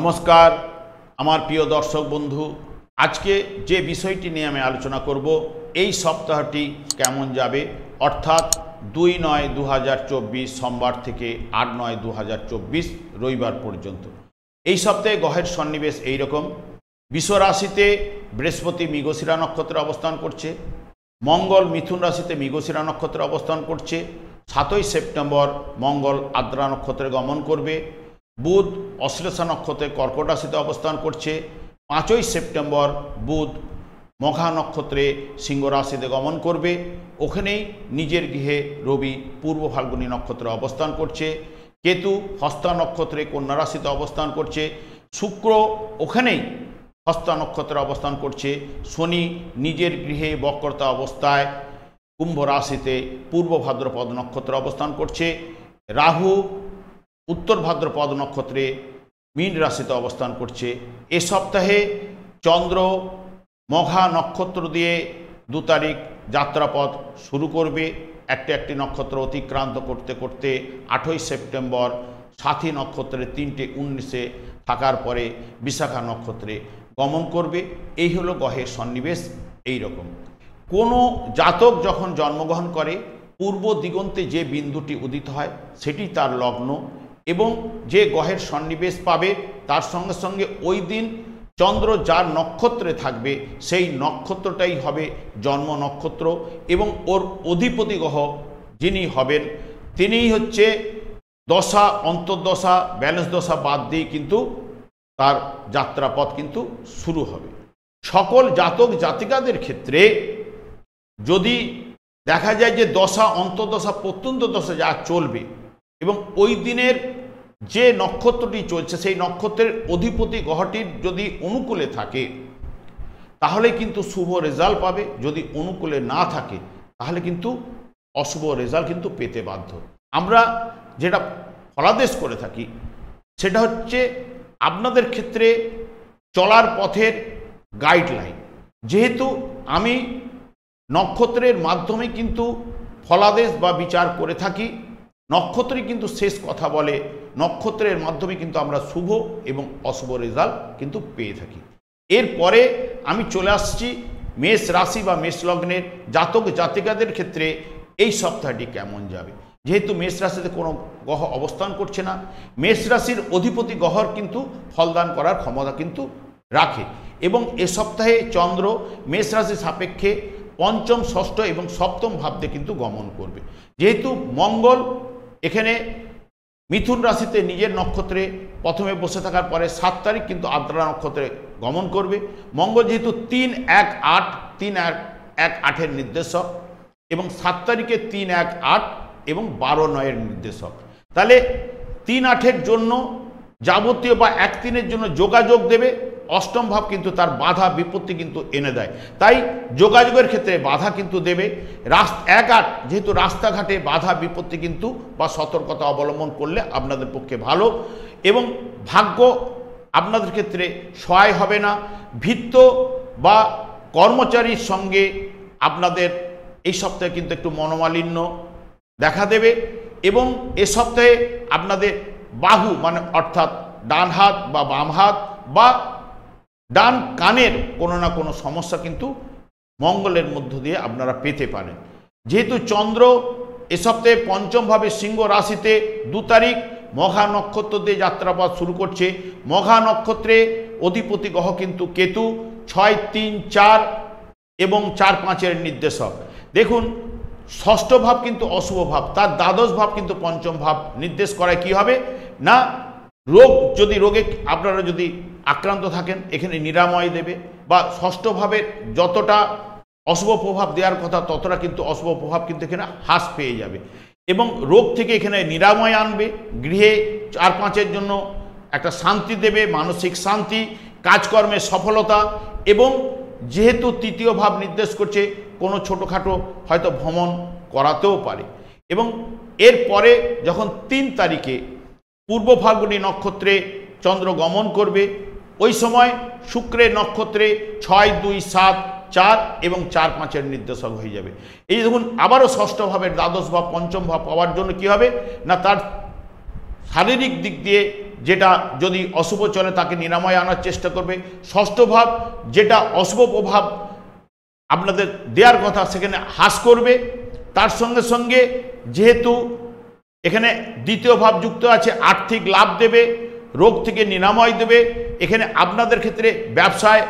নমস্কার আমার প্রিয় দর্শক বন্ধু, আজকে যে বিষয়টি নিয়ে আমি আলোচনা করব, এই সপ্তাহটি কেমন যাবে, অর্থাৎ 2/9/2024 সোমবার থেকে 8/9/2024 রবিবার পর্যন্ত। এই সপ্তাহে গ্রহের সন্নিবেশ এইরকম: বৃষ রাশিতে বৃহস্পতি মৃগশিরা নক্ষত্রে অবস্থান করছে, মঙ্গল মিথুন রাশিতে মৃগশিরা নক্ষত্রে অবস্থান করছে, 7ই সেপ্টেম্বর মঙ্গল আদ্রা নক্ষত্রে গমন করবে, বুধ অশ্লেষা নক্ষত্রে কর্কট রাশিতে অবস্থান করছে, 5ই সেপ্টেম্বর বুধ মঘা নক্ষত্রে সিংহ রাশিতে গমন করবে, ওখানেই নিজের গৃহে রবি পূর্ব ফাল্গুনী নক্ষত্রে অবস্থান করছে, কেতু হস্তা নক্ষত্রে কন্যা রাশিতে অবস্থান করছে, শুক্র ওখানেই হস্তা নক্ষত্রে অবস্থান করছে, শনি নিজের গৃহে বক্রতা অবস্থায় কুম্ভ রাশিতে পূর্ব ভাদ্রপদ নক্ষত্রে অবস্থান করছে, রাহু উত্তর ভাদ্রপদ নক্ষত্রে মীন রাশিতে অবস্থান করছে। এ সপ্তাহে চন্দ্র মঘা নক্ষত্র দিয়ে 2 তারিখ যাত্রাপথ শুরু করবে, একটি নক্ষত্র অতিক্রান্ত করতে করতে 8ই সেপ্টেম্বর সাথী নক্ষত্রে 3:19 থাকার পরে বিশাখা নক্ষত্রে গমন করবে। এই হলো গ্রহের সন্নিবেশ। এই রকম কোনো জাতক যখন জন্মগ্রহণ করে, পূর্ব দিগন্তে যে বিন্দুটি উদিত হয় সেটি তার লগ্ন, এবং যে গ্রহের সন্নিবেশ পাবে তার সঙ্গে সঙ্গে ওই দিন চন্দ্র যার নক্ষত্রে থাকবে সেই নক্ষত্রটাই হবে জন্ম নক্ষত্র, এবং ওর অধিপতি গ্রহ যিনি হবেন তিনিই হচ্ছে দশা অন্তর্দশা ব্যালেন্স দশা বাদ দিয়ে কিন্তু তার যাত্রাপথ কিন্তু শুরু হবে। সকল জাতক জাতিকাদের ক্ষেত্রে যদি দেখা যায় যে দশা অন্তর্দশা প্রত্যন্ত দশা যা চলবে এবং ওই দিনের যে নক্ষত্রটি চলছে সেই নক্ষত্রের অধিপতি গ্রহটির যদি অনুকূলে থাকে তাহলে কিন্তু শুভ রেজাল্ট পাবে, যদি অনুকূলে না থাকে তাহলে কিন্তু অশুভ রেজাল্ট কিন্তু পেতে বাধ্য। আমরা যেটা ফলাদেশ করে থাকি সেটা হচ্ছে আপনাদের ক্ষেত্রে চলার পথের গাইডলাইন। যেহেতু আমি নক্ষত্রের মাধ্যমে কিন্তু ফলাদেশ বা বিচার করে থাকি, নক্ষত্রই কিন্তু শেষ কথা বলে, নক্ষত্রের মাধ্যমে কিন্তু আমরা শুভ এবং অশুভ রেজাল্ট কিন্তু পেয়ে থাকি। এরপরে আমি চলে আসছি মেষ রাশি বা মেষ লগ্নের জাতক জাতিকাদের ক্ষেত্রে এই সপ্তাহটি কেমন যাবে। যেহেতু মেষ রাশিতে কোনো গ্রহ অবস্থান করছে না, মেষ রাশির অধিপতি গ্রহর কিন্তু ফলদান করার ক্ষমতা কিন্তু রাখে, এবং এ সপ্তাহে চন্দ্র মেষ রাশি সাপেক্ষে পঞ্চম ষষ্ঠ এবং সপ্তম ভাবতে কিন্তু গমন করবে। যেহেতু মঙ্গল এখানে মিথুন রাশিতে নিজের নক্ষত্রে প্রথমে বসে থাকার পরে 7 তারিখ কিন্তু আদ্রা নক্ষত্রে গমন করবে। মঙ্গল যেহেতু 3-1-8 নির্দেশক, এবং 7 তারিখে 3-1-8 এবং 12-9 নির্দেশক, তাহলে 3-8 জন্য যাবতীয় বা 1-3 জন্য যোগাযোগ দেবে। অষ্টম ভাব কিন্তু তার বাধা বিপত্তি কিন্তু এনে দেয়, তাই যোগাযোগের ক্ষেত্রে বাধা কিন্তু দেবে। 1-8 যেহেতু রাস্তাঘাটে বাধা বিপত্তি কিন্তু বা সতর্কতা অবলম্বন করলে আপনাদের পক্ষে ভালো, এবং ভাগ্য আপনাদের ক্ষেত্রে সহায় হবে না। ভৃত্য বা কর্মচারীর সঙ্গে আপনাদের এই সপ্তাহে কিন্তু একটু মনোমালিন্য দেখা দেবে, এবং এ সপ্তাহে আপনাদের বাহু মানে অর্থাৎ ডান হাত বা বাম হাত বা ডান কানের কোনো না কোনো সমস্যা কিন্তু মঙ্গলের মধ্য দিয়ে আপনারা পেতে পারেন। যেহেতু চন্দ্র এ সপ্তাহে পঞ্চমভাবে সিংহ রাশিতে 2 তারিখ মঘা নক্ষত্র দিয়ে যাত্রাপথ শুরু করছে, মঘা নক্ষত্রে অধিপতি গ্রহ কিন্তু কেতু 6-3-4 এবং 4-5 নির্দেশক। দেখুন ষষ্ঠ ভাব কিন্তু অশুভ ভাব, তার দ্বাদশ ভাব কিন্তু পঞ্চম ভাব নির্দেশ করায় কি হবে না, রোগ যদি রোগে আপনারা যদি আক্রান্ত থাকেন এখানে নিরাময় দেবে, বা ষষ্ঠ ভাবের যতটা অশুভ প্রভাব দেওয়ার কথা ততটা কিন্তু অশুভ প্রভাব কিন্তু এখানে হ্রাস পেয়ে যাবে, এবং রোগ থেকে এখানে নিরাময় আনবে। গৃহে 4-5 জন্য একটা শান্তি দেবে, মানসিক শান্তি, কাজকর্মের সফলতা, এবং যেহেতু তৃতীয় ভাব নির্দেশ করছে কোনো ছোটোখাটো হয়তো ভ্রমণ করাতেও পারে। এবং এরপরে যখন 3 তারিখে পূর্ব ফাল্গুনী নক্ষত্রে চন্দ্র গমন করবে, ওই সময় শুক্রের নক্ষত্রে 6-2-7-4 এবং 4-5 নির্দেশক হয়ে যাবে। এই দেখুন আবারও ষষ্ঠ ভাবের দ্বাদশ ভাব পঞ্চম ভাব পাওয়ার জন্য কি হবে না, তার শারীরিক দিক দিয়ে যেটা যদি অশুভ চলে তাকে নিরাময় আনার চেষ্টা করবে। ষষ্ঠ ভাব যেটা অশুভ প্রভাব আপনাদের দেওয়ার কথা সেখানে হ্রাস করবে। তার সঙ্গে সঙ্গে যেহেতু এখানে দ্বিতীয় ভাব যুক্ত আছে, আর্থিক লাভ দেবে, রোগ থেকে নিরাময় দেবে, এখানে আপনাদের ক্ষেত্রে ব্যবসায়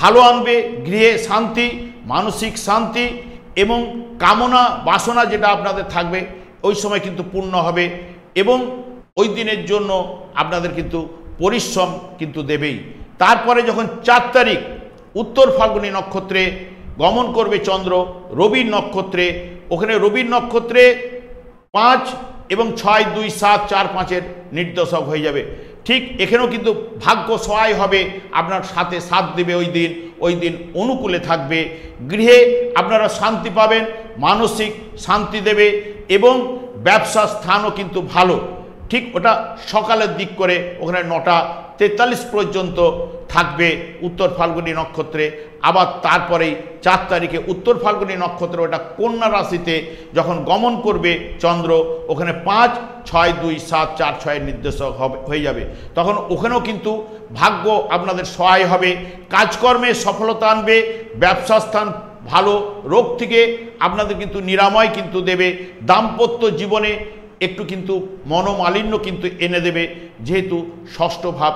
ভালো আনবে, গৃহে শান্তি, মানসিক শান্তি এবং কামনা বাসনা যেটা আপনাদের থাকবে ওই সময় কিন্তু পূর্ণ হবে এবং ওই দিনের জন্য আপনাদের কিন্তু পরিশ্রম কিন্তু দেবেই। তারপরে যখন 4 তারিখ উত্তর ফাল্গুনী নক্ষত্রে গমন করবে চন্দ্র রবির নক্ষত্রে, ওখানে রবির নক্ষত্রে 5 এবং 6, 2, 7, 4, 5-এর নির্দেশক হয়ে যাবে। ঠিক এখানেও কিন্তু ভাগ্য সহায় হবে, আপনার সাথে সাথ দেবে, ওই দিন অনুকূলে থাকবে, গৃহে আপনারা শান্তি পাবেন, মানসিক শান্তি দেবে এবং ব্যবসা স্থানও কিন্তু ভালো। ঠিক ওটা সকালের দিক করে ওখানে 9:43 পর্যন্ত থাকবে উত্তর ফাল্গুনী নক্ষত্রে। আবার তারপরেই 4 তারিখে উত্তর ফাল্গুনী নক্ষত্রে ওটা কন্যা রাশিতে যখন গমন করবে চন্দ্র, ওখানে 5, 6, 2, 7, 4, 6-এর নির্দেশক হয়ে যাবে। তখন ওখানেও কিন্তু ভাগ্য আপনাদের সহায় হবে, কাজকর্মে সফলতা আনবে, ব্যবসা স্থান ভালো, রোগ থেকে আপনাদের কিন্তু নিরাময় কিন্তু দেবে, দাম্পত্য জীবনে একটু কিন্তু মনোমালিন্য কিন্তু এনে দেবে, যেহেতু ষষ্ঠ ভাব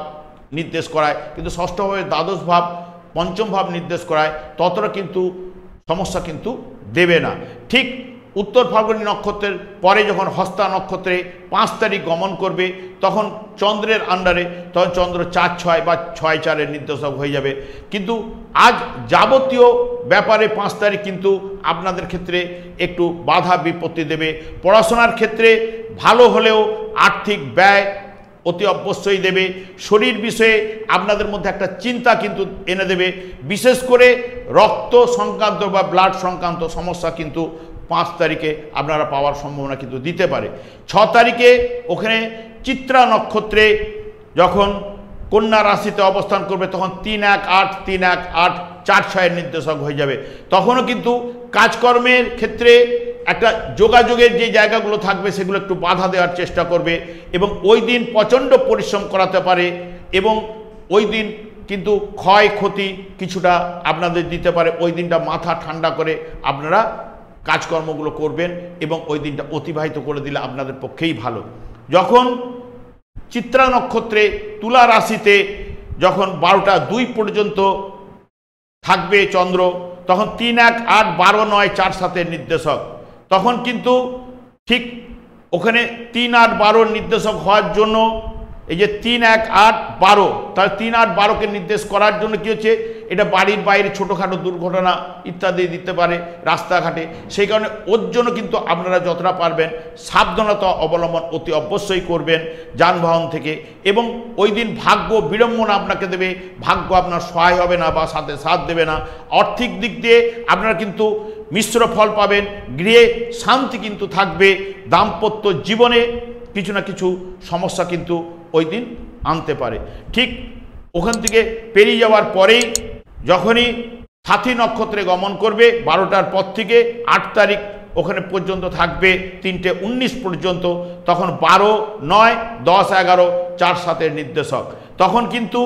নির্দেশ করায়, কিন্তু ষষ্ঠ ভাবে দ্বাদশ ভাব, পঞ্চম ভাব নির্দেশ করায়, ততটা কিন্তু সমস্যা কিন্তু দেবে না। ঠিক উত্তর ফাল্গুনী নক্ষত্রের পরে যখন হস্তা নক্ষত্রে 5 তারিখ গমন করবে তখন চন্দ্রের আন্ডারে, তখন চন্দ্র 4, 6 বা 6, 4-এর নির্দেশক হয়ে যাবে। কিন্তু আজ যাবতীয় ব্যাপারে 5 তারিখ কিন্তু আপনাদের ক্ষেত্রে একটু বাধা বিপত্তি দেবে। পড়াশোনার ক্ষেত্রে ভালো হলেও আর্থিক ব্যয় অতি অবশ্যই দেবে। শরীর বিষয়ে আপনাদের মধ্যে একটা চিন্তা কিন্তু এনে দেবে, বিশেষ করে রক্ত সংক্রান্ত বা ব্লাড সংক্রান্ত সমস্যা কিন্তু 5 তারিখে আপনারা পাওয়ার সম্ভাবনা কিন্তু দিতে পারে। 6 তারিখে ওখানে চিত্রা নক্ষত্রে যখন কন্যা রাশিতে অবস্থান করবে তখন 3-1-8, 3-1-8, 4-6-এর নির্দেশক হয়ে যাবে। তখনও কিন্তু কাজকর্মের ক্ষেত্রে একটা যোগাযোগের যে জায়গাগুলো থাকবে সেগুলো একটু বাধা দেওয়ার চেষ্টা করবে এবং ওই দিন প্রচণ্ড পরিশ্রম করাতে পারে এবং ওই দিন কিন্তু ক্ষয়ক্ষতি কিছুটা আপনাদের দিতে পারে। ওই দিনটা মাথা ঠান্ডা করে আপনারা কাজকর্মগুলো করবেন এবং ওই দিনটা অতিবাহিত করে দিলে আপনাদের পক্ষেই ভালো। যখন চিত্রা নক্ষত্রে তুলা রাশিতে যখন 12টা 2 পর্যন্ত থাকবে চন্দ্র, তখন 3-1-8, 12-9, 4-7-এর নির্দেশক। তখন কিন্তু ঠিক ওখানে 3, 8, 12-র নির্দেশক হওয়ার জন্য এই যে 3-1-8, 12, তাহলে 3, 8, 12-কে নির্দেশ করার জন্য কী হচ্ছে, এটা বাড়ির বাইরে ছোটোখাটো দুর্ঘটনা ইত্যাদি দিতে পারে রাস্তাঘাটে। সেই কারণে ওর জন্য কিন্তু আপনারা যতটা পারবেন সাবধানতা অবলম্বন অতি অবশ্যই করবেন যানবাহন থেকে। এবং ওই দিন ভাগ্য বিড়ম্বনা আপনাকে দেবে, ভাগ্য আপনার সহায় হবে না বা সাথে সাথ দেবে না। আর্থিক দিক দিয়ে আপনারা কিন্তু মিশ্র ফল পাবেন, গৃহে শান্তি কিন্তু থাকবে, দাম্পত্য জীবনে কিছু না কিছু সমস্যা কিন্তু ওই দিন আনতে পারে। ঠিক ওখান থেকে পেরিয়ে যাওয়ার পরেই যখনই সাথী নক্ষত্রে গমন করবে 12টার পর থেকে 8 তারিখ ওখানে পর্যন্ত থাকবে 3:19 পর্যন্ত, তখন 12, 9, 10, 11, 4-7-এর নির্দেশক। তখন কিন্তু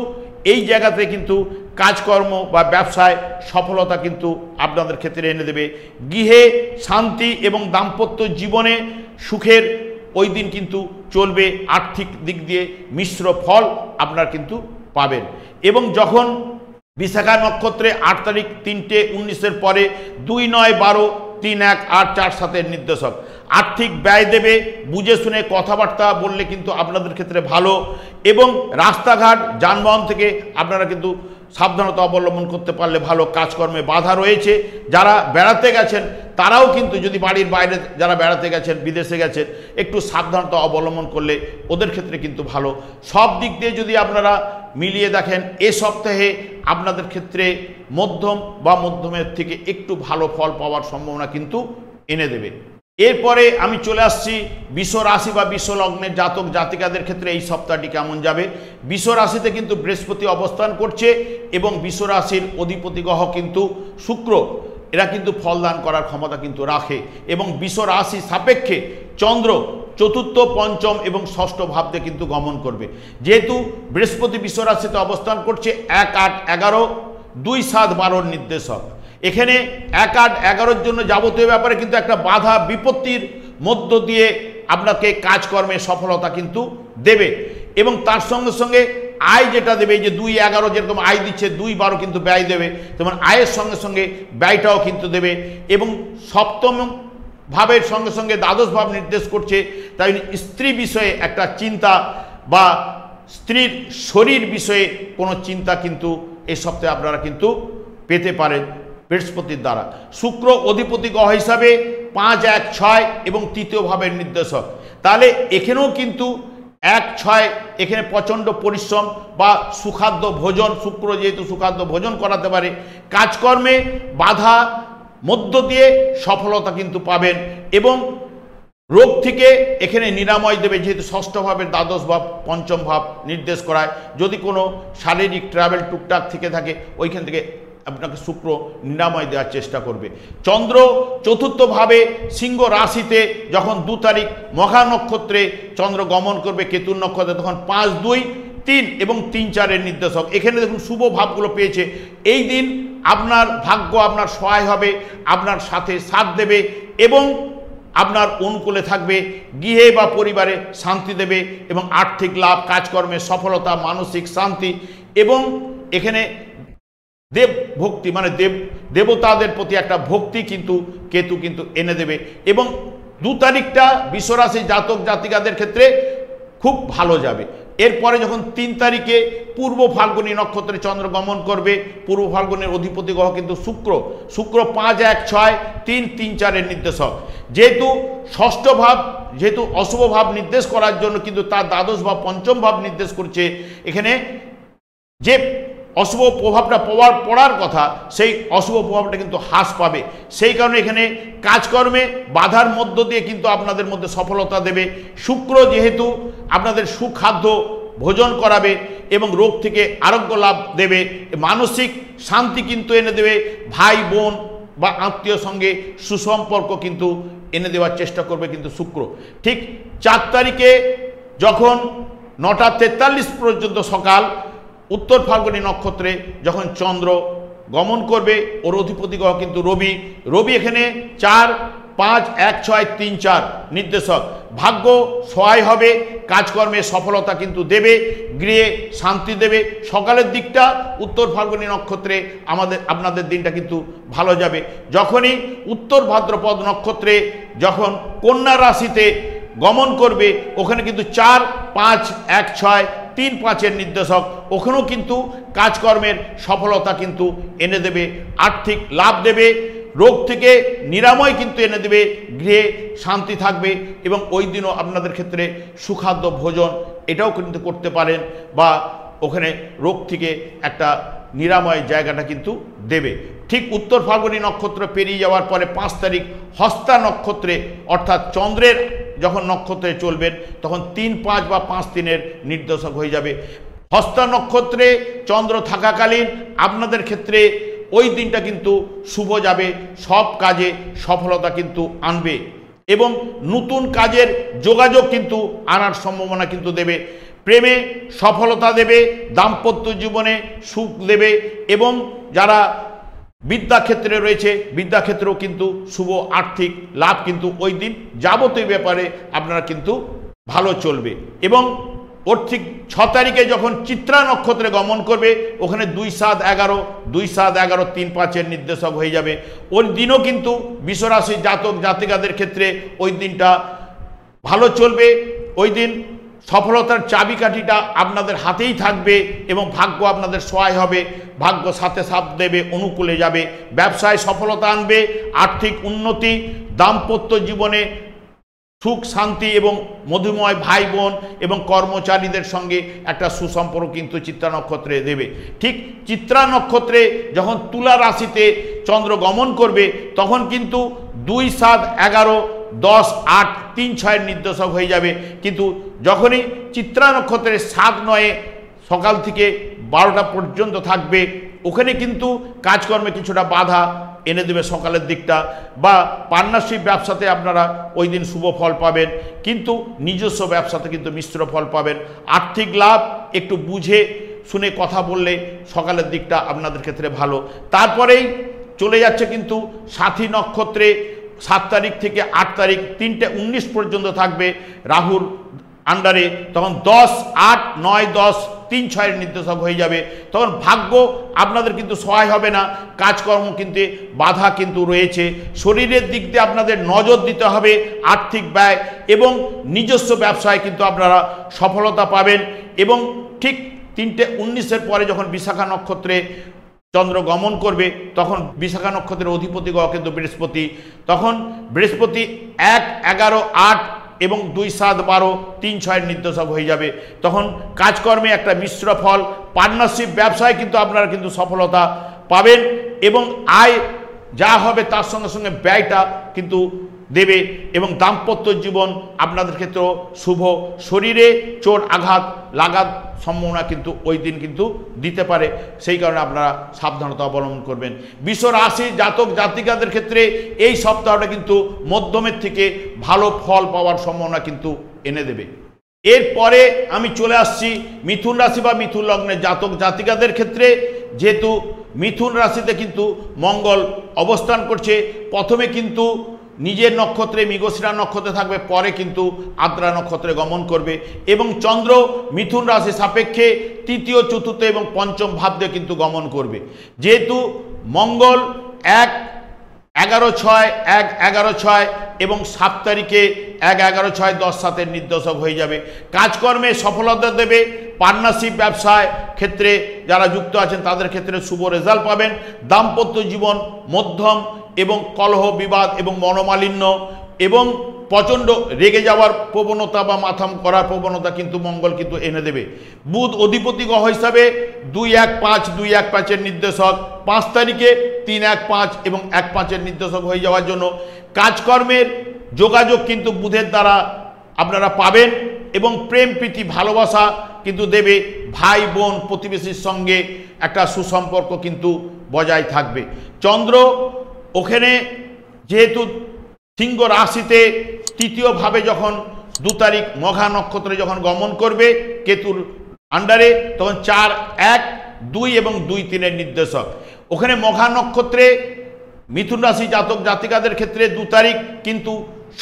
এই জায়গাতে কিন্তু কাজকর্ম বা ব্যবসায় সফলতা কিন্তু আপনাদের ক্ষেত্রে এনে দেবে, গৃহে শান্তি এবং দাম্পত্য জীবনে সুখের ওই দিন কিন্তু চলবে, আর্থিক দিক দিয়ে মিশ্র ফল আপনারা কিন্তু পাবেন। এবং যখন বিশাখা নক্ষত্রে 8 তারিখ 3:19-এর পরে 2, 9, 12, 3-1-8, 4-7-এর নির্দেশক। আর্থিক ব্যয় দেবে, বুঝে শুনে কথাবার্তা বললে কিন্তু আপনাদের ক্ষেত্রে ভালো এবং রাস্তাঘাট যানবাহন থেকে আপনারা কিন্তু সাবধানতা অবলম্বন করতে পারলে ভালো। কাজকর্মে বাধা রয়েছে, যারা বেড়াতে গেছেন তারাও কিন্তু যদি বাড়ির বাইরে যারা বেড়াতে গেছেন, বিদেশে গেছেন, একটু সাবধানতা অবলম্বন করলে ওদের ক্ষেত্রে কিন্তু ভালো। সব দিক দিয়ে যদি আপনারা মিলিয়ে দেখেন এ সপ্তাহে আপনাদের ক্ষেত্রে মধ্যম বা মধ্যমের থেকে একটু ভালো ফল পাওয়ার সম্ভাবনা কিন্তু এনে দেবে। এরপরে আমি চলে আসছি বৃষ রাশি বা বৃষ লগ্নের জাতক জাতিকাদের ক্ষেত্রে এই সপ্তাহটি কেমন যাবে। বৃষ রাশিতে কিন্তু বৃহস্পতি অবস্থান করছে এবং বৃষ রাশির অধিপতি গ্রহ কিন্তু শুক্র, এরা কিন্তু ফলদান করার ক্ষমতা কিন্তু রাখে এবং বৃষ রাশি সাপেক্ষে চন্দ্র চতুর্থ, পঞ্চম এবং ষষ্ঠ ভাবতে কিন্তু গমন করবে। যেহেতু বৃহস্পতি বৃষ রাশিতে অবস্থান করছে 1, 8, 11, 2, 7, 12 নির্দেশক, এখানে 1, 8, 11 জন্য যাবতীয় ব্যাপারে কিন্তু একটা বাধা বিপত্তির মধ্য দিয়ে আপনাকে কাজকর্মে সফলতা কিন্তু দেবে। এবং তার সঙ্গে সঙ্গে আয় যেটা দেবে, এই যে 2, 11 যেরকম আয় দিচ্ছে, 2, 12 কিন্তু ব্যয় দেবে, যেমন আয়ের সঙ্গে সঙ্গে ব্যয়টাও কিন্তু দেবে। এবং সপ্তম ভাবের সঙ্গে সঙ্গে দ্বাদশ ভাব নির্দেশ করছে, তাই স্ত্রী বিষয়ে একটা চিন্তা বা স্ত্রীর শরীর বিষয়ে কোনো চিন্তা কিন্তু এই সপ্তাহে আপনারা কিন্তু পেতে পারেন বৃহস্পতির দ্বারা। শুক্র অধিপতি গ্রহ হিসাবে 5, 1, 6 এবং তৃতীয় ভাবের নির্দেশক, তাহলে এখানেও কিন্তু 1, 6 এখানে প্রচণ্ড পরিশ্রম বা সুখাদ্য ভোজন, শুক্র যেহেতু সুখাদ্য ভোজন করাতে পারে, কাজকর্মে বাধা মধ্য দিয়ে সফলতা কিন্তু পাবেন। এবং রোগ থেকে এখানে নিরাময় দেবে, যেহেতু ষষ্ঠ ভাবের দ্বাদশ ভাব পঞ্চম ভাব নির্দেশ করায়। যদি কোনো শারীরিক ট্রাভেল টুকটাক থেকে থাকে, ওইখান থেকে আপনাকে শুক্র নিরাময় দেওয়ার চেষ্টা করবে। চন্দ্র চতুর্থ ভাবে সিংহ রাশিতে যখন 2 তারিখ মঘা নক্ষত্রে চন্দ্র গমন করবে কেতুর নক্ষত্রে, তখন 5, 2, 3 এবং 3, 4 এর নির্দেশক। এখানে দেখুন শুভ ভাবগুলো পেয়েছে। এই দিন আপনার ভাগ্য আপনার সহায় হবে, আপনার সাথে সাথ দেবে এবং আপনার অনুকূলে থাকবে, গৃহে বা পরিবারে শান্তি দেবে এবং আর্থিক লাভ, কাজকর্মে সফলতা, মানসিক শান্তি এবং এখানে দেব ভক্তি মানে দেবতাদের প্রতি একটা ভক্তি কিন্তু কেতু কিন্তু এনে দেবে। এবং 2 তারিখটা বিশ্বরাশি জাতক জাতিকাদের ক্ষেত্রে খুব ভালো যাবে। এরপরে যখন 3 তারিখে পূর্ব ফাল্গুনী নক্ষত্রে চন্দ্র গমন করবে, পূর্ব ফাল্গুনের অধিপতি গ্রহ কিন্তু শুক্র 5, 1, 6, 3, 3, 4 এর নির্দেশক। যেহেতু ষষ্ঠ ভাব যেহেতু অশুভ ভাব নির্দেশ করার জন্য কিন্তু তার দ্বাদশ ভাব পঞ্চম ভাব নির্দেশ করছে, এখানে যে অশুভ প্রভাবটা পড়ার কথা সেই অশুভ প্রভাবটা কিন্তু হ্রাস পাবে। সেই কারণে এখানে কাজকর্মে বাধার মধ্য দিয়ে কিন্তু আপনাদের মধ্যে সফলতা দেবে। শুক্র যেহেতু আপনাদের সুখাদ্য ভোজন করাবে এবং রোগ থেকে আরোগ্য লাভ দেবে, মানসিক শান্তি কিন্তু এনে দেবে, ভাই বোন বা আত্মীয় সঙ্গে সুসম্পর্ক কিন্তু এনে দেওয়ার চেষ্টা করবে কিন্তু শুক্র। ঠিক 4 তারিখে যখন 9:43 পর্যন্ত সকাল উত্তর ফাল্গুনী নক্ষত্রে যখন চন্দ্র গমন করবে, ওর অধিপতি গ্রহ কিন্তু রবি এখানে 4, 5, 1, 6, 3, 4 নির্দেশক। ভাগ্য সহায় হবে, কাজকর্মে সফলতা কিন্তু দেবে, গৃহে শান্তি দেবে। সকালের দিকটা উত্তর ফাল্গুনী নক্ষত্রে আপনাদের দিনটা কিন্তু ভালো যাবে। যখনই উত্তর ভাদ্রপদ নক্ষত্রে যখন কন্যা রাশিতে গমন করবে, ওখানে কিন্তু 4, 5, 1, 6, 3, 5 এর নির্দেশক, ওখানেও কিন্তু কাজকর্মের সফলতা কিন্তু এনে দেবে, আর্থিক লাভ দেবে, রোগ থেকে নিরাময় কিন্তু এনে দেবে, গৃহে শান্তি থাকবে এবং ওই দিনও আপনাদের ক্ষেত্রে সুখাদ্য ভোজন এটাও কিন্তু করতে পারেন বা ওখানে রোগ থেকে একটা নিরাময় জায়গাটা কিন্তু দেবে। ঠিক উত্তর ফাল্গুনী নক্ষত্র পেরিয়ে যাওয়ার পরে 5 তারিখ হস্তা নক্ষত্রে অর্থাৎ চন্দ্রের যখন নক্ষত্রে চলবেন, তখন 3, 5 বা 5, 3 এর নির্দেশক হয়ে যাবে। হস্তা নক্ষত্রে চন্দ্র থাকাকালীন আপনাদের ক্ষেত্রে ওই দিনটা কিন্তু শুভ যাবে, সব কাজে সফলতা কিন্তু আনবে এবং নতুন কাজের যোগাযোগ কিন্তু আনার সম্ভাবনা কিন্তু দেবে, প্রেমে সফলতা দেবে, দাম্পত্য জীবনে সুখ দেবে এবং যারা বিদ্যাক্ষেত্রে রয়েছে বিদ্যাক্ষেত্রেও কিন্তু শুভ আর্থিক লাভ কিন্তু ওই দিন যাবতীয় ব্যাপারে আপনারা কিন্তু ভালো চলবে। এবং ওর ঠিক 6 তারিখে যখন চিত্রা নক্ষত্রে গমন করবে, ওখানে 2, 7, 11, 2, 7, 11, 3, 5 এর নির্দেশক হয়ে যাবে। ওই দিনও কিন্তু বিশ্বরাশি জাতক জাতিকাদের ক্ষেত্রে ওই দিনটা ভালো চলবে। ওই দিন সফলতার চাবিকাঠিটা আপনাদের হাতেই থাকবে এবং ভাগ্য আপনাদের সহায় হবে, ভাগ্য সাথে সাথ দেবে, অনুকূলে যাবে, ব্যবসায় সফলতা আনবে, আর্থিক উন্নতি, দাম্পত্য জীবনে সুখ শান্তি এবং মধুময় ভাই বোন এবং কর্মচারীদের সঙ্গে একটা সুসম্পর্ক কিন্তু চিত্রা নক্ষত্রে দেবে। ঠিক চিত্রা নক্ষত্রে যখন তুলা রাশিতে চন্দ্র গমন করবে, তখন কিন্তু 2, 7, 11, 10, 8, 3, 6 এর নির্দেশক হয়ে যাবে। কিন্তু যখনই চিত্রা নক্ষত্রের 7, 9 সকাল থেকে 12টা পর্যন্ত থাকবে, ওখানে কিন্তু কাজকর্মে কিছুটা বাধা এনে দেবে সকালের দিকটা, বা পার্টনারশিপ ব্যবসাতে আপনারা ওই দিন শুভ ফল পাবেন, কিন্তু নিজস্ব ব্যবসাতে কিন্তু মিশ্র ফল পাবেন। আর্থিক লাভ একটু বুঝে শুনে কথা বললে সকালের দিকটা আপনাদের ক্ষেত্রে ভালো। তারপরেই চলে যাচ্ছে কিন্তু সাথী নক্ষত্রে 7 তারিখ থেকে 8 তারিখ 3:19 পর্যন্ত থাকবে রাহুর আন্ডারে, তখন 10, 8, 9, 10, 3, 6 নির্দেশক হয়ে যাবে। তখন ভাগ্য আপনাদের কিন্তু সহায় হবে না, কাজকর্ম কিন্তু বাধা কিন্তু রয়েছে। শরীরের দিক দিয়ে আপনাদের নজর দিতে হবে, আর্থিক ব্যয় এবং নিজস্ব ব্যবসায় কিন্তু আপনারা সফলতা পাবেন। এবং ঠিক 3:19 পরে যখন বিশাখা নক্ষত্রে চন্দ্র গমন করবে, তখন বিশাখা নক্ষত্রের অধিপতি গ্রহ কিন্তু বৃহস্পতি, তখন বৃহস্পতি 1, 11, 8 এবং 2, 7, 12, 3, 6 নির্দেশক হয়ে যাবে। তখন কাজকর্মে একটা মিশ্র ফল, পার্টনারশিপ ব্যবসায় কিন্তু আপনারা কিন্তু সফলতা পাবেন এবং আয় যা হবে তার সঙ্গে সঙ্গে ব্যয়টা কিন্তু দেবে। এবং দাম্পত্য জীবন আপনাদের ক্ষেত্রেও শুভ, শরীরে চোট আঘাত লাগার সম্ভাবনা কিন্তু ওই দিন কিন্তু দিতে পারে, সেই কারণে আপনারা সাবধানতা অবলম্বন করবেন। বৃষ রাশি জাতক জাতিকাদের ক্ষেত্রে এই সপ্তাহটা কিন্তু মধ্যমের থেকে ভালো ফল পাওয়ার সম্ভাবনা কিন্তু এনে দেবে। এরপরে আমি চলে আসছি মিথুন রাশি বা মিথুন লগ্নের জাতক জাতিকাদের ক্ষেত্রে। যেহেতু মিথুন রাশিতে কিন্তু মঙ্গল অবস্থান করছে, প্রথমে কিন্তু নিজের নক্ষত্রে মৃগশিরা নক্ষত্রে থাকবে, পরে কিন্তু আদ্রা নক্ষত্রে গমন করবে এবং চন্দ্র মিথুন রাশি সাপেক্ষে 3য়, 4র্থ এবং 5ম ভাব দিয়ে কিন্তু গমন করবে। যেহেতু মঙ্গল 1, 11, 6, 1, 11, 6 এবং 7 তারিখে 1, 11, 6, 10, 7 নির্দেশক হয়ে যাবে। কাজকর্মে সফলতা দেবে, পার্টনারশিপ ব্যবসায় ক্ষেত্রে যারা যুক্ত আছেন তাদের ক্ষেত্রে শুভ রেজাল্ট পাবেন। দাম্পত্য জীবন মধ্যম এবং কলহ বিবাদ এবং মনোমালিন্য এবং প্রচণ্ড রেগে যাওয়ার প্রবণতা বা মাথাম করার প্রবণতা কিন্তু মঙ্গল কিন্তু এনে দেবে। বুধ অধিপতি গ্রহ হিসাবে 2, 1, 5, 2, 1, 5 নির্দেশক, 5 তারিখে 3, 1, 5 এবং 1, 5 নির্দেশক হয়ে যাওয়ার জন্য কাজকর্মের যোগাযোগ কিন্তু বুধের দ্বারা আপনারা পাবেন এবং প্রেম প্রীতি ভালোবাসা কিন্তু দেবে। ভাই বোন প্রতিবেশীর সঙ্গে একটা সুসম্পর্ক কিন্তু বজায় থাকবে। চন্দ্র ওখানে যেহেতু সিংহ রাশিতে 3য় ভাবে যখন 2 তারিখ মঘা নক্ষত্রে যখন গমন করবে কেতুর আন্ডারে, তখন 4, 1, 2 এবং 2, 3 নির্দেশক। ওখানে মঘা নক্ষত্রে মিথুন রাশি জাতক জাতিকাদের ক্ষেত্রে 2 তারিখ কিন্তু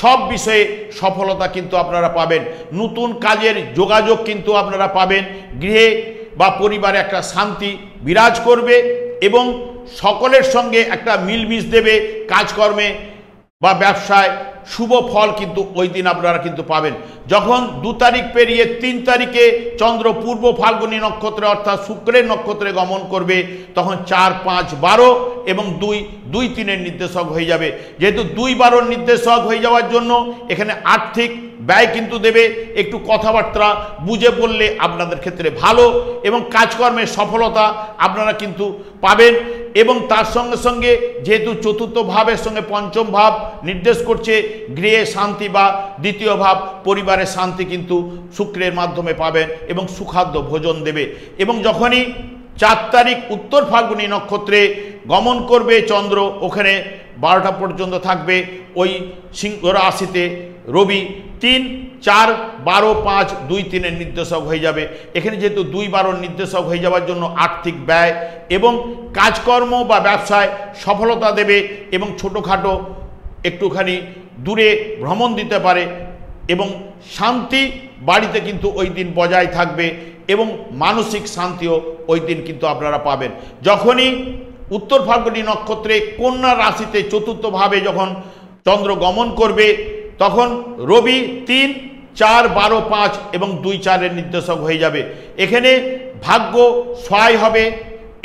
সব বিষয়ে সফলতা কিন্তু আপনারা পাবেন। নতুন কাজের যোগাযোগ কিন্তু আপনারা পাবেন, গৃহে বা পরিবারে একটা শান্তি বিরাজ করবে এবং সকলের সঙ্গে একটা মিলমিশ দেবে। কাজকর্মে বা ব্যবসায় শুভ ফল কিন্তু ওই দিন আপনারা কিন্তু পাবেন। যখন 2 তারিখ পেরিয়ে 3 তারিখে চন্দ্র পূর্ব ফাল্গুনী নক্ষত্রে অর্থাৎ শুক্রের নক্ষত্রে গমন করবে, তখন 4, 5, 12 এবং 2, 3 নির্দেশক হয়ে যাবে। যেহেতু 2, 12 নির্দেশক হয়ে যাওয়ার জন্য এখানে আর্থিক ব্যয় কিন্তু দেবে। একটু কথাবার্তা বুঝে বললে আপনাদের ক্ষেত্রে ভালো এবং কাজকর্মের সফলতা আপনারা কিন্তু পাবেন। এবং তার সঙ্গে সঙ্গে যেহেতু 4র্থ ভাবের সঙ্গে 5ম ভাব নির্দেশ করছে গৃহে শান্তি বা 2য় ভাব পরিবারের শান্তি কিন্তু শুক্রের মাধ্যমে পাবেন এবং সুখাদ্য ভোজন দেবে। এবং যখনই 4 তারিখ উত্তর ফাল্গুনী নক্ষত্রে গমন করবে চন্দ্র, ওখানে 12টা পর্যন্ত থাকবে ওই সিংহ রাশিতে রবি, 3, 4, 12, 5, 2, 3 নির্দেশক হয়ে যাবে। এখানে যেহেতু 2, 12 নির্দেশক হয়ে যাওয়ার জন্য আর্থিক ব্যয় এবং কাজকর্ম বা ব্যবসায় সফলতা দেবে এবং ছোটোখাটো একটুখানি দূরে ভ্রমণ দিতে পারে এবং শান্তি বাড়িতে কিন্তু ওই দিন বজায় থাকবে এবং মানসিক শান্তিও ওই দিন কিন্তু আপনারা পাবেন। যখনই উত্তর ফাল্গুনী নক্ষত্রে কন্যা রাশিতে 4র্থ ভাবে যখন চন্দ্র গমন করবে, তখন রবি 3, 4, 12, 5 এবং 2, 4 নির্দেশক হয়ে যাবে। এখানে ভাগ্য সহায় হবে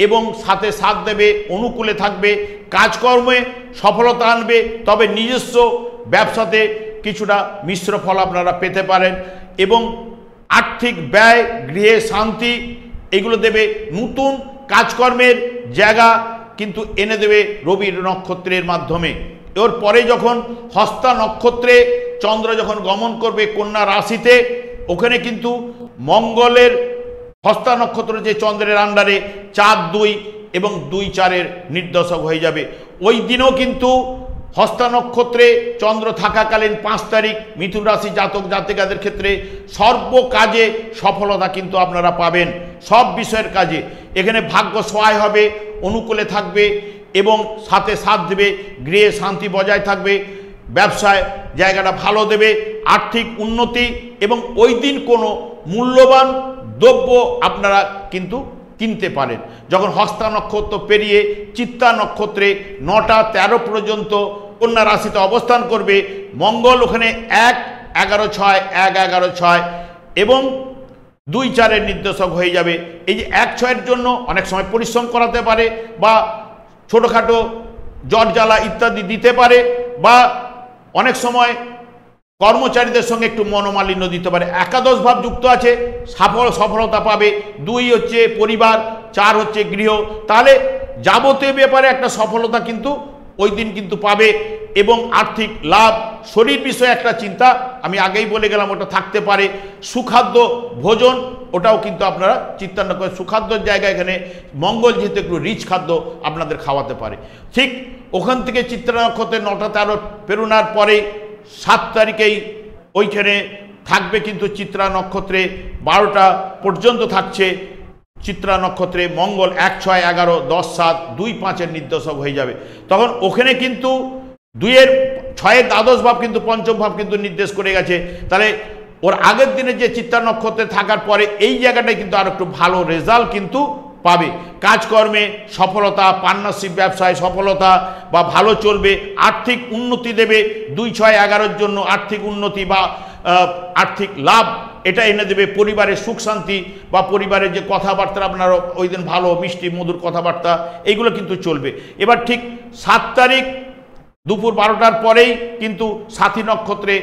এবং সাথে সাথ দেবে, অনুকূলে থাকবে, কাজকর্মে সফলতা আনবে। তবে নিজস্ব ব্যবসাতে কিছুটা মিশ্র ফল আপনারা পেতে পারেন এবং আর্থিক ব্যয়, গৃহে শান্তি এগুলো দেবে। নতুন কাজকর্মের জায়গা কিন্তু এনে দেবে রবির নক্ষত্রের মাধ্যমে। এর পরে যখন হস্তা নক্ষত্রে চন্দ্র যখন গমন করবে কন্যা রাশিতে, ওখানে কিন্তু মঙ্গলের হস্তা নক্ষত্র যে চন্দ্রের আন্ডারে 4, 2 এবং 2, 4 নির্দেশক হয়ে যাবে। ওই দিনও কিন্তু হস্তা নক্ষত্রে চন্দ্র থাকাকালীন 5 তারিখ মিথুন রাশি জাতক জাতিকাদের ক্ষেত্রে সর্ব কাজে সফলতা কিন্তু আপনারা পাবেন, সব বিষয়ের কাজে। এখানে ভাগ্য সহায় হবে, অনুকূলে থাকবে এবং সাথে সাথ দেবে, গৃহে শান্তি বজায় থাকবে, ব্যবসায় জায়গাটা ভালো দেবে, আর্থিক উন্নতি, এবং ওই দিন কোনো মূল্যবান দ্রব্য আপনারা কিন্তু কিনতে পারেন। যখন হস্তা নক্ষত্র পেরিয়ে চিত্তা নক্ষত্রে 9টা 13 পর্যন্ত কন্যা রাশিতে অবস্থান করবে, মঙ্গল ওখানে 1-11-6 এবং 2-4-এর নির্দেশক হয়ে যাবে। এই যে 1-6-এর জন্য অনেক সময় পরিশ্রম করাতে পারে, বা ছোটোখাটো জ্বর জ্বালা ইত্যাদি দিতে পারে, বা অনেক সময় কর্মচারীদের সঙ্গে একটু মনোমালিন্য দিতে পারে। একাদশ ভাব যুক্ত আছে, সফলতা পাবে। 2 হচ্ছে পরিবার, 4 হচ্ছে গৃহ। তাহলে যাবতীয় ব্যাপারে একটা সফলতা কিন্তু ওই দিন কিন্তু পাবে, এবং আর্থিক লাভ। শরীর বিষয়ে একটা চিন্তা আমি আগেই বলে গেলাম, ওটা থাকতে পারে। সুখাদ্য ভোজন, ওটাও কিন্তু আপনারা চিন্তা করে সুখাদ্যর জায়গায় এখানে মঙ্গল যেহেতু একটু রিচ খাদ্য আপনাদের খাওয়াতে পারে। ঠিক ওখান থেকে চিত্রা নক্ষত্রে 9টা 13 পেরোনার পরে 7 তারিখেই ওইখানে থাকবে কিন্তু চিত্রা নক্ষত্রে 12টা পর্যন্ত থাকছে চিত্রা নক্ষত্রে মঙ্গল 1-6-11-10-7 2-5-এর নির্দেশক হয়ে যাবে। তখন ওখানে কিন্তু 2-6-এর দ্বাদশ ভাব কিন্তু পঞ্চম ভাব কিন্তু নির্দেশ করে গেছে। তাহলে ওর আগের দিনে যে চিত্রা নক্ষত্রে থাকার পরে এই জায়গাটায় কিন্তু আর একটু ভালো রেজাল্ট কিন্তু পাবে। কাজকর্মে সফলতা, পার্টনারশিপ ব্যবসায় সফলতা বা ভালো চলবে, আর্থিক উন্নতি দেবে। 2-6-11-এর জন্য আর্থিক উন্নতি বা আর্থিক লাভ এটা এনে দেবে। পরিবারের সুখ শান্তি বা পরিবারের যে কথাবার্তা আপনার ওই দিন ভালো মিষ্টি মধুর কথাবার্তা এইগুলো কিন্তু চলবে। এবার ঠিক 7 তারিখ দুপুর 12টার পরেই কিন্তু সাথী নক্ষত্রে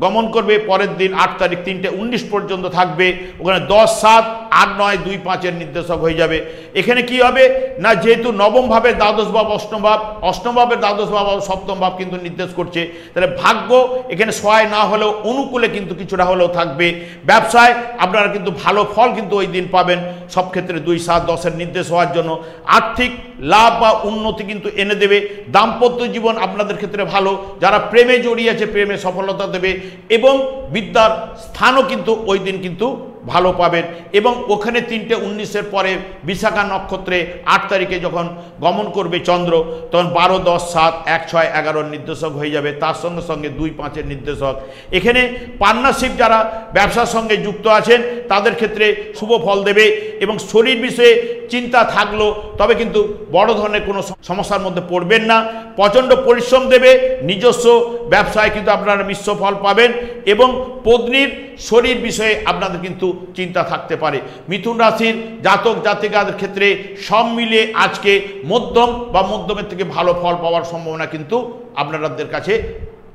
গমন করবে। পরের দিন 8 তারিখ 3:19 পর্যন্ত থাকবে। ওখানে 10-7-8-9-2-5-এর নির্দেশক হয়ে যাবে। এখানে কি হবে না, যেহেতু নবম ভাবের দ্বাদশ ভাব অষ্টম ভাব, অষ্টম ভাবের দ্বাদশ ভাব সপ্তম ভাব কিন্তু নির্দেশ করছে, তাহলে ভাগ্য এখানে সহায় না হলেও অনুকূলে কিন্তু কিছুটা হলেও থাকবে। ব্যবসায় আপনারা কিন্তু ভালো ফল কিন্তু ওই দিন পাবেন, সব ক্ষেত্রে 2-7-10-এর নির্দেশ হওয়ার জন্য আর্থিক লাভ বা উন্নতি কিন্তু এনে দেবে। দাম্পত্য জীবন আপনাদের ক্ষেত্রে ভালো, যারা প্রেমে জড়িয়ে আছে প্রেমে সফলতা দেবে, এবং বিদ্যার স্থানও কিন্তু ওই দিন কিন্তু ভালো পাবেন। এবং ওখানে 3:19-এর পরে বিশাখা নক্ষত্রে 8 তারিখে যখন গমন করবে চন্দ্র, তখন 12-10-7-1-6-11-এর নির্দেশক হয়ে যাবে। তার সঙ্গে সঙ্গে 2-5-এর নির্দেশক। এখানে পার্টনারশিপ যারা ব্যবসার সঙ্গে যুক্ত আছেন তাদের ক্ষেত্রে শুভ ফল দেবে, এবং শরীর বিষয়ে চিন্তা থাকলো তবে কিন্তু বড় ধরনের কোনো সমস্যার মধ্যে পড়বেন না। প্রচণ্ড পরিশ্রম দেবে, নিজস্ব ব্যবসায় কিন্তু আপনারা মিশ্র ফল পাবেন, এবং পত্নীর শরীর বিষয়ে আপনাদের কিন্তু চিন্তা থাকতে পারে। মিথুন রাশির জাতক জাতিকাদের ক্ষেত্রে সব মিলিয়ে আজকে মধ্যম বা মধ্যমের থেকে ভালো ফল পাওয়ার সম্ভাবনা কিন্তু আপনাদের কাছে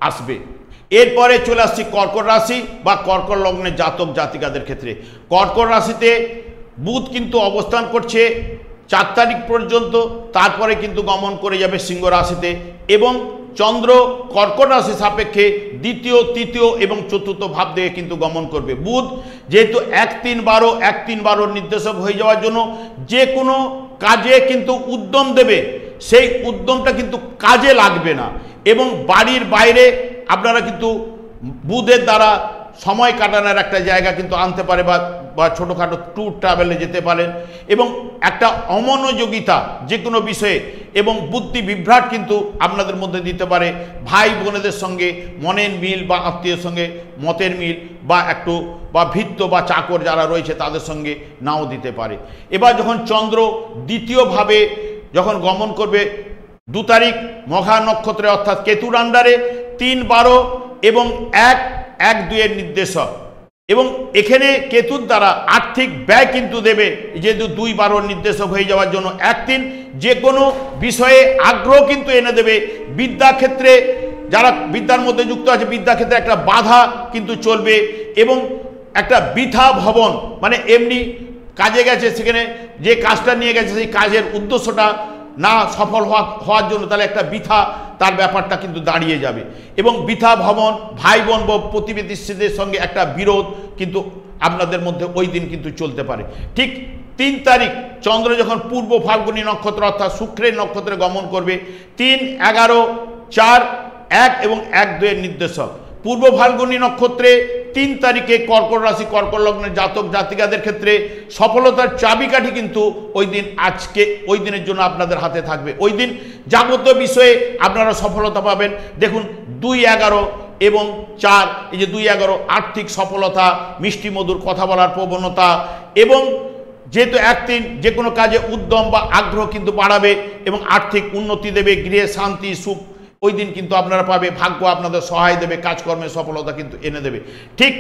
আসবে। এরপরে চলে আসছি কর্কট রাশি বা কর্কট লগ্নের জাতক জাতিকাদের ক্ষেত্রে। কর্কট রাশিতে বুধ কিন্তু অবস্থান করছে 4 তারিখ পর্যন্ত, তারপরে কিন্তু গমন করে যাবে সিংহ রাশিতে, এবং চন্দ্র কর্কট রাশি সাপেক্ষে দ্বিতীয়, তৃতীয় এবং চতুর্থ ভাব দিয়ে কিন্তু গমন করবে। বুধ যেহেতু 1-3-12 নির্দেশক হয়ে যাওয়ার জন্য যে কোনো কাজে কিন্তু উদ্যম দেবে, সেই উদ্যমটা কিন্তু কাজে লাগবে না, এবং বাড়ির বাইরে আপনারা কিন্তু বুধের দ্বারা সময় কাটানোর একটা জায়গা কিন্তু আনতে পারে, বা ছোটোখাটো ট্যুর ট্রাভেলে যেতে পারেন, এবং একটা অমনোযোগিতা যে কোনো বিষয়ে এবং বুদ্ধি বিভ্রাট কিন্তু আপনাদের মধ্যে দিতে পারে। ভাই বোনেদের সঙ্গে মনের মিল বা আত্মীয়ের সঙ্গে মতের মিল বা একটু বা ভিত্ত বা চাকর যারা রয়েছে তাদের সঙ্গে নাও দিতে পারে। এবার যখন চন্দ্র দ্বিতীয়ভাবে যখন গমন করবে 2 তারিখ মঘা নক্ষত্রে, অর্থাৎ কেতুর আন্ডারে 3-12 এবং 1-1-2-এর নির্দেশক, এবং এখানে কেতুর দ্বারা আর্থিক ব্যয় কিন্তু দেবে, যেহেতু 2-12 নির্দেশক হয়ে যাওয়ার জন্য 1-3 যে কোনো বিষয়ে আগ্রহ কিন্তু এনে দেবে। বিদ্যাক্ষেত্রে যারা বিদ্যার মধ্যে যুক্ত আছে বিদ্যাক্ষেত্রে একটা বাধা কিন্তু চলবে, এবং একটা বৃথা ভবন, মানে এমনি কাজে গেছে সেখানে যে কাজটা নিয়ে গেছে সেই কাজের উদ্দেশ্যটা না সফল হওয়ার জন্য তাহলে একটা বৃথা তার ব্যাপারটা কিন্তু দাঁড়িয়ে যাবে, এবং বৃথা ভবন, ভাই বোন বা প্রতিবেশীদের সঙ্গে একটা বিরোধ কিন্তু আপনাদের মধ্যে ওই দিন কিন্তু চলতে পারে। ঠিক 3 তারিখ চন্দ্র যখন পূর্ব ফাল্গুনী নক্ষত্র অর্থাৎ শুক্রের নক্ষত্রে গমন করবে, 3, 11, 4, 1 এবং 1-2 এর নির্দেশক। পূর্ব ফাল্গুনী নক্ষত্রে 3 তারিখে কর্কট রাশি কর্কট লগ্নের জাতক জাতিকাদের ক্ষেত্রে সফলতার চাবিকাঠি কিন্তু ওই দিন, আজকে ওই দিনের জন্য আপনাদের হাতে থাকবে। ওই দিন যাবতীয় বিষয়ে আপনারা সফলতা পাবেন। দেখুন 2, 11 এবং 4, এই যে 2, 11 আর্থিক সফলতা, মিষ্টি মধুর কথা বলার প্রবণতা, এবং যেহেতু 1, 3 যে কোনো কাজে উদ্যম বা আগ্রহ কিন্তু বাড়াবে এবং আর্থিক উন্নতি দেবে, গৃহে শান্তি সুখ ওই দিন কিন্তু আপনারা পাবে। ভাগ্য আপনাদের সহায় দেবে, কাজকর্মে সফলতা কিন্তু এনে দেবে। ঠিক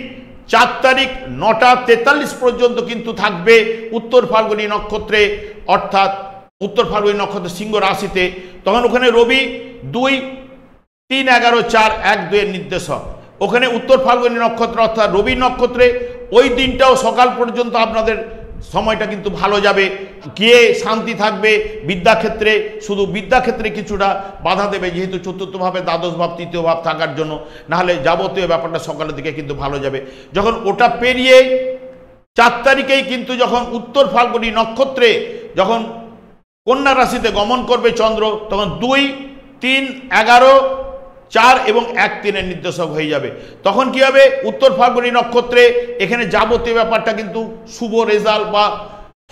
4 তারিখ 9টা 43 পর্যন্ত কিন্তু থাকবে উত্তর ফাল্গুনী নক্ষত্রে, অর্থাৎ উত্তর ফাল্গুনী নক্ষত্র সিংহ রাশিতে। তখন ওখানে রবি 2, 3, 11, 4, 1, 2 এর নির্দেশক। ওখানে উত্তর ফাল্গুনী নক্ষত্র অর্থাৎ রবি নক্ষত্রে ওই দিনটাও সকাল পর্যন্ত আপনাদের সময়টা কিন্তু ভালো যাবে, গিয়ে শান্তি থাকবে। বিদ্যাক্ষেত্রে, শুধু বিদ্যাক্ষেত্রে কিছুটা বাধা দেবে, যেহেতু চতুর্থ ভাবে দ্বাদশ ভাব তৃতীয় ভাব থাকার জন্য, নাহলে যাবতীয় ব্যাপারটা সকালের দিকে কিন্তু ভালো যাবে। যখন ওটা পেরিয়ে 4 তারিখেই কিন্তু যখন উত্তর ফাল্গুনী নক্ষত্রে যখন কন্যা রাশিতে গমন করবে চন্দ্র, তখন 2, 3, 11, 4 এবং 1, 3 এর নির্দেশক হয়ে যাবে। তখন কি হবে, উত্তর ফাল্গুনী নক্ষত্রে এখানে যাবতীয় ব্যাপারটা কিন্তু শুভ রেজাল্ট বা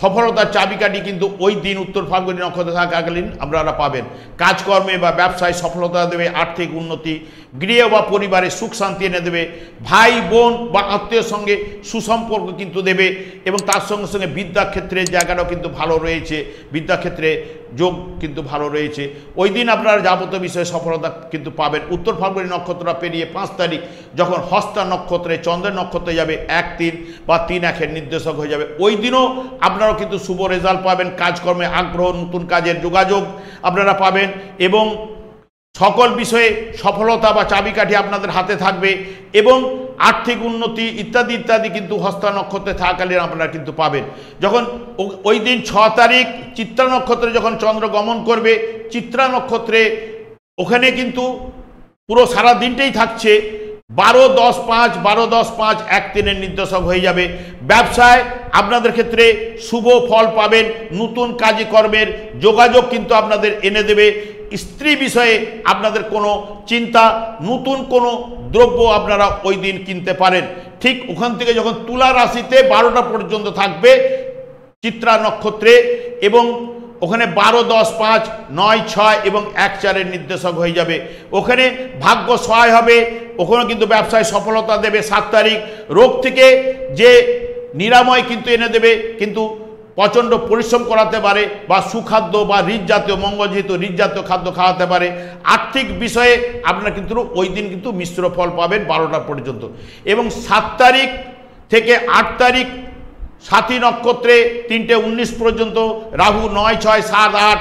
সফলতার চাবিকাঠি কিন্তু ওই দিন উত্তর ফাল্গুনী নক্ষত্রে থাকাকালীন আপনারা পাবেন। কাজকর্মে বা ব্যবসায় সফলতা দেবে, আর্থিক উন্নতি, গৃহ বা পরিবারে সুখ শান্তি এনে দেবে, ভাই বোন বা আত্মীয়র সঙ্গে সুসম্পর্ক কিন্তু দেবে, এবং তার সঙ্গে সঙ্গে বিদ্যাক্ষেত্রের জায়গাটাও কিন্তু ভালো রয়েছে, বিদ্যাক্ষেত্রে যোগ কিন্তু ভালো রয়েছে। ওই দিন আপনারা যাবতীয় বিষয়ে সফলতা কিন্তু পাবেন। উত্তর ফাল্গুনী নক্ষত্রটা পেরিয়ে 5 তারিখ যখন হস্তা নক্ষত্রে চন্দ্রের নক্ষত্রে যাবে, 1, 3 বা 3, 1 এর নির্দেশক হয়ে যাবে। ওই দিনও আপনারাও কিন্তু শুভ রেজাল্ট পাবেন, কাজকর্মে আগ্রহ, নতুন কাজের যোগাযোগ আপনারা পাবেন, এবং সকল বিষয়ে সফলতা বা চাবিকাঠি আপনাদের হাতে থাকবে, এবং আর্থিক উন্নতি ইত্যাদি ইত্যাদি কিন্তু হস্তা নক্ষত্রে থাকাকালীন আপনারা কিন্তু পাবেন। যখন ওই দিন 6 তারিখ চিত্রা নক্ষত্রে যখন চন্দ্র গমন করবে, চিত্রা নক্ষত্রে ওখানে কিন্তু পুরো সারা দিনটাই থাকছে 12, 10, 5, 12, 10, 5, 1, 3 এর নির্দেশক হয়ে যাবে। ব্যবসায় আপনাদের ক্ষেত্রে শুভ ফল পাবেন, নতুন কাজকর্মের যোগাযোগ কিন্তু আপনাদের এনে দেবে। স্ত্রী বিষয়ে আপনাদের কোনো চিন্তা, নতুন কোনো দ্রব্য আপনারা ওই দিন কিনতে পারেন। ঠিক ওখান থেকে যখন তুলা রাশিতে 12টা পর্যন্ত থাকবে চিত্রা নক্ষত্রে, এবং ওখানে 12, 10, 5, 9, 6 এবং 1, 4 এর নির্দেশক হয়ে যাবে। ওখানে ভাগ্য সহায় হবে, ওখানে কিন্তু ব্যবসায় সফলতা দেবে। 7 তারিখ রোগ থেকে যে নিরাময় কিন্তু এনে দেবে, কিন্তু প্রচণ্ড পরিশ্রম করাতে পারে, বা সুখাদ্য বা রিচ জাতীয়, মঙ্গল যেহেতু রিচ জাতীয় খাদ্য খাওয়াতে পারে। আর্থিক বিষয়ে আপনারা কিন্তু ওই দিন কিন্তু মিশ্র ফল পাবেন 12টা পর্যন্ত। এবং 7 তারিখ থেকে 8 তারিখ সাথী নক্ষত্রে 3:19 পর্যন্ত রাহু 9, 6, 7, 8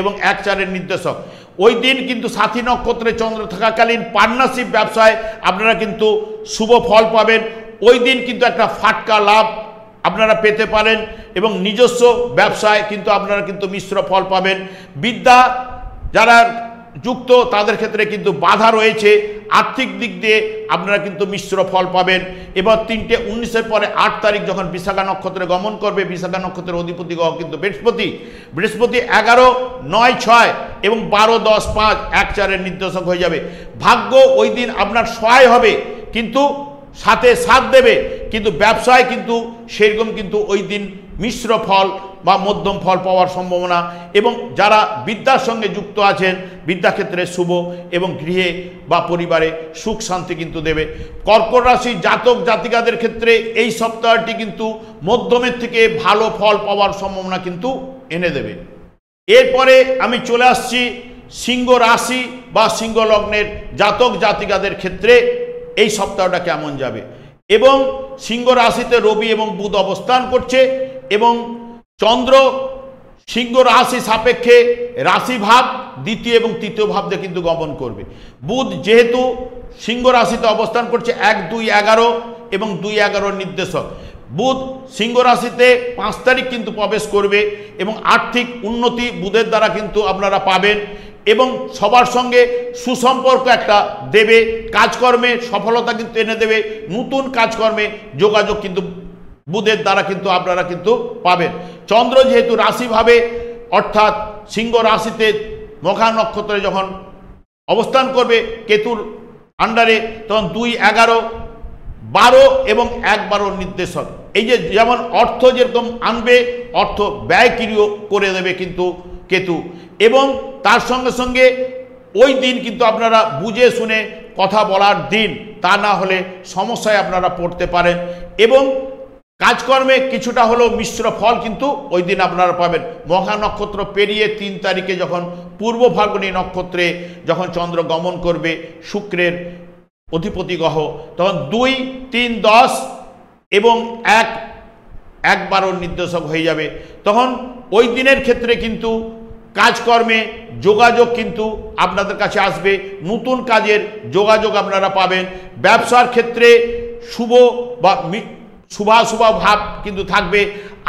এবং 1, 4 এর নির্দেশক। ওই দিন কিন্তু সাথী নক্ষত্রে চন্দ্র থাকাকালীন পার্টনারশিপ ব্যবসায় আপনারা কিন্তু শুভ ফল পাবেন। ওই দিন কিন্তু একটা ফাটকা লাভ আপনারা পেতে পারেন, এবং নিজস্ব ব্যবসায় কিন্তু আপনারা কিন্তু মিশ্র ফল পাবেন। বিদ্যা যারা যুক্ত তাদের ক্ষেত্রে কিন্তু বাধা রয়েছে, আর্থিক দিক দিয়ে আপনারা কিন্তু মিশ্র ফল পাবেন। এবার 3:19 পরে 8 তারিখ যখন বিশাখা নক্ষত্রে গমন করবে, বিশাখা নক্ষত্রের অধিপতি গ্রহ কিন্তু বৃহস্পতি 11, 9, 6 এবং 12, 10, 5, 1, 4 এর নির্দেশক হয়ে যাবে। ভাগ্য ওই দিন আপনার সহায় হবে, কিন্তু সাথে সাথ দেবে, কিন্তু ব্যবসায় কিন্তু সেরকম কিন্তু ওই দিন মিশ্র ফল বা মধ্যম ফল পাওয়ার সম্ভাবনা। এবং যারা বিদ্যার সঙ্গে যুক্ত আছেন, বিদ্যাক্ষেত্রে শুভ, এবং গৃহে বা পরিবারে সুখ শান্তি কিন্তু দেবে। কর্কট রাশি জাতক জাতিকাদের ক্ষেত্রে এই সপ্তাহটি কিন্তু মধ্যমের থেকে ভালো ফল পাওয়ার সম্ভাবনা কিন্তু এনে দেবে। এরপরে আমি চলে আসছি সিংহ রাশি বা সিংহ লগ্নের জাতক জাতিকাদের ক্ষেত্রে এই সপ্তাহটা কেমন যাবে। এবং সিংহ রাশিতে রবি এবং বুধ অবস্থান করছে, এবং চন্দ্র সিংহ রাশি সাপেক্ষে রাশি ভাব দ্বিতীয় এবং তৃতীয় ভাবতে কিন্তু গমন করবে। বুধ যেহেতু সিংহ রাশিতে অবস্থান করছে 1, 2, 11 এবং 2, 11 নির্দেশক। বুধ সিংহ রাশিতে 5 তারিখ কিন্তু প্রবেশ করবে, এবং আর্থিক উন্নতি বুধের দ্বারা কিন্তু আপনারা পাবেন, এবং সবার সঙ্গে সুসম্পর্ক একটা দেবে, কাজকর্মে সফলতা কিন্তু এনে দেবে, নতুন কাজকর্মে যোগাযোগ কিন্তু বুধের দ্বারা কিন্তু আপনারা কিন্তু পাবেন। চন্দ্র যেহেতু রাশিভাবে অর্থাৎ সিংহ রাশিতে মঘা নক্ষত্রে যখন অবস্থান করবে কেতুর আন্ডারে, তখন 2, 11, 12 এবং 1-12 নির্দেশক। এই যে যেমন অর্থ যেরকম আনবে, অর্থ ব্যয়ক্রিয় করে দেবে কিন্তু কেতু, এবং তার সঙ্গে সঙ্গে ওই দিন কিন্তু আপনারা বুঝে শুনে কথা বলার দিন, তা না হলে সমস্যায় আপনারা পড়তে পারেন, এবং কাজকর্মে কিছুটা হলেও মিশ্র ফল কিন্তু ওই দিন আপনারা পাবেন। মঘা নক্ষত্র পেরিয়ে 3 তারিখে যখন পূর্ব ফাল্গুনী নক্ষত্রে যখন চন্দ্র গমন করবে, শুক্রের অধিপতি গ্রহ, তখন 2, 3, 10 এবং 1-12 নির্দেশক হয়ে যাবে। তখন ওই দিনের ক্ষেত্রে কিন্তু কাজকর্মে যোগাযোগ কিন্তু আপনাদের কাছে আসবে, নতুন কাজের যোগাযোগ আপনারা পাবেন। ব্যবসার ক্ষেত্রে শুভ বা শুভাশুভ ভাব কিন্তু থাকবে।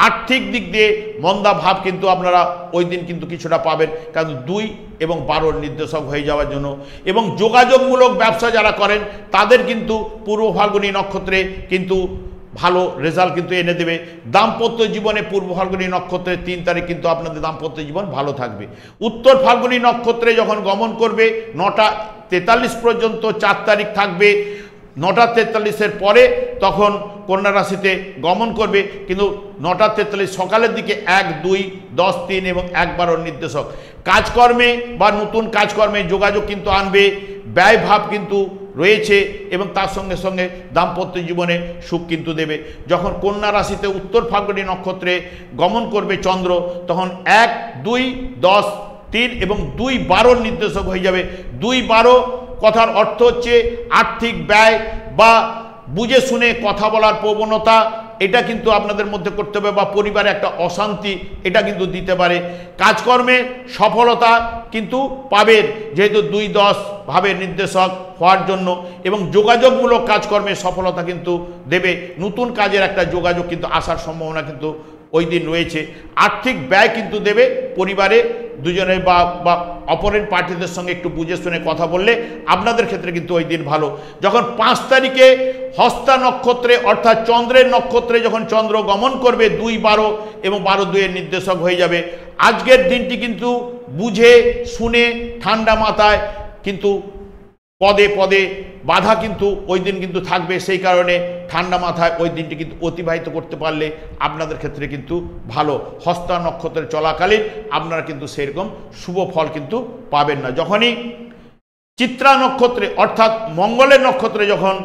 আর্থিক দিক দিয়ে মন্দা ভাব কিন্তু আপনারা ওই দিন কিন্তু কিছুটা পাবেন, কারণ 2 এবং 12 নির্দেশক হয়ে যাওয়ার জন্য। এবং যোগাযোগমূলক ব্যবসা যারা করেন তাদের কিন্তু পূর্ব ফাল্গুনী নক্ষত্রে কিন্তু ভালো রেজাল্ট কিন্তু এনে দেবে। দাম্পত্য জীবনে পূর্ব ফাল্গুনী নক্ষত্রের 3 তারিখ কিন্তু আপনাদের দাম্পত্য জীবন ভালো থাকবে। উত্তর ফাল্গুনী নক্ষত্রে যখন গমন করবে 9:43 পর্যন্ত 4 তারিখ থাকবে, 9:43-এর পরে তখন কন্যা রাশিতে গমন করবে, কিন্তু 9:43 সকালের দিকে 1, 2, 10, 3 এবং 1-12 নির্দেশক। কাজকর্মে বা নতুন কাজকর্মে যোগাযোগ কিন্তু আনবে, ব্যয় ভাব কিন্তু রয়েছে, এবং তার সঙ্গে সঙ্গে দাম্পত্য জীবনে সুখ কিন্তু দেবে। যখন কন্যা রাশিতে উত্তর ফাল্গুনী নক্ষত্রে গমন করবে চন্দ্র, তখন 1, 2, 10, 3 এবং 2-12 নির্দেশক হয়ে যাবে। 2-12 কথার অর্থ হচ্ছে আর্থিক ব্যয় বা বুঝে শুনে কথা বলার প্রবণতা, এটা কিন্তু আপনাদের মধ্যে করতে হবে, বা পরিবারে একটা অশান্তি এটা কিন্তু দিতে পারে। কাজকর্মে সফলতা কিন্তু পাবেন, যেহেতু 2-10 ভাবের নির্দেশক হওয়ার জন্য, এবং যোগাযোগমূলক কাজকর্মে সফলতা কিন্তু দেবে। নতুন কাজের একটা যোগাযোগ কিন্তু আসার সম্ভাবনা কিন্তু ওই দিন রয়েছে। আর্থিক ব্যয় কিন্তু দেবে, পরিবারে দুজনের বা অপরের পার্টিদের সঙ্গে একটু বুঝে শুনে কথা বললে আপনাদের ক্ষেত্রে কিন্তু ওই দিন ভালো। যখন 5 তারিখে হস্তা নক্ষত্রে অর্থাৎ চন্দ্রের নক্ষত্রে যখন চন্দ্র গমন করবে 2-12 এবং 12-2 নির্দেশক হয়ে যাবে, আজকের দিনটি কিন্তু বুঝে শুনে ঠান্ডা মাথায় কিন্তু পদে পদে বাধা কিন্তু ওই দিন কিন্তু থাকবে। সেই কারণে ঠান্ডা মাথায় ওই দিনটি কিন্তু অতিবাহিত করতে পারলে আপনাদের ক্ষেত্রে কিন্তু ভালো। হস্তা নক্ষত্রের চলাকালীন আপনারা কিন্তু সেরকম শুভ ফল কিন্তু পাবেন না। যখনই চিত্রা নক্ষত্রে অর্থাৎ মঙ্গলের নক্ষত্রে যখন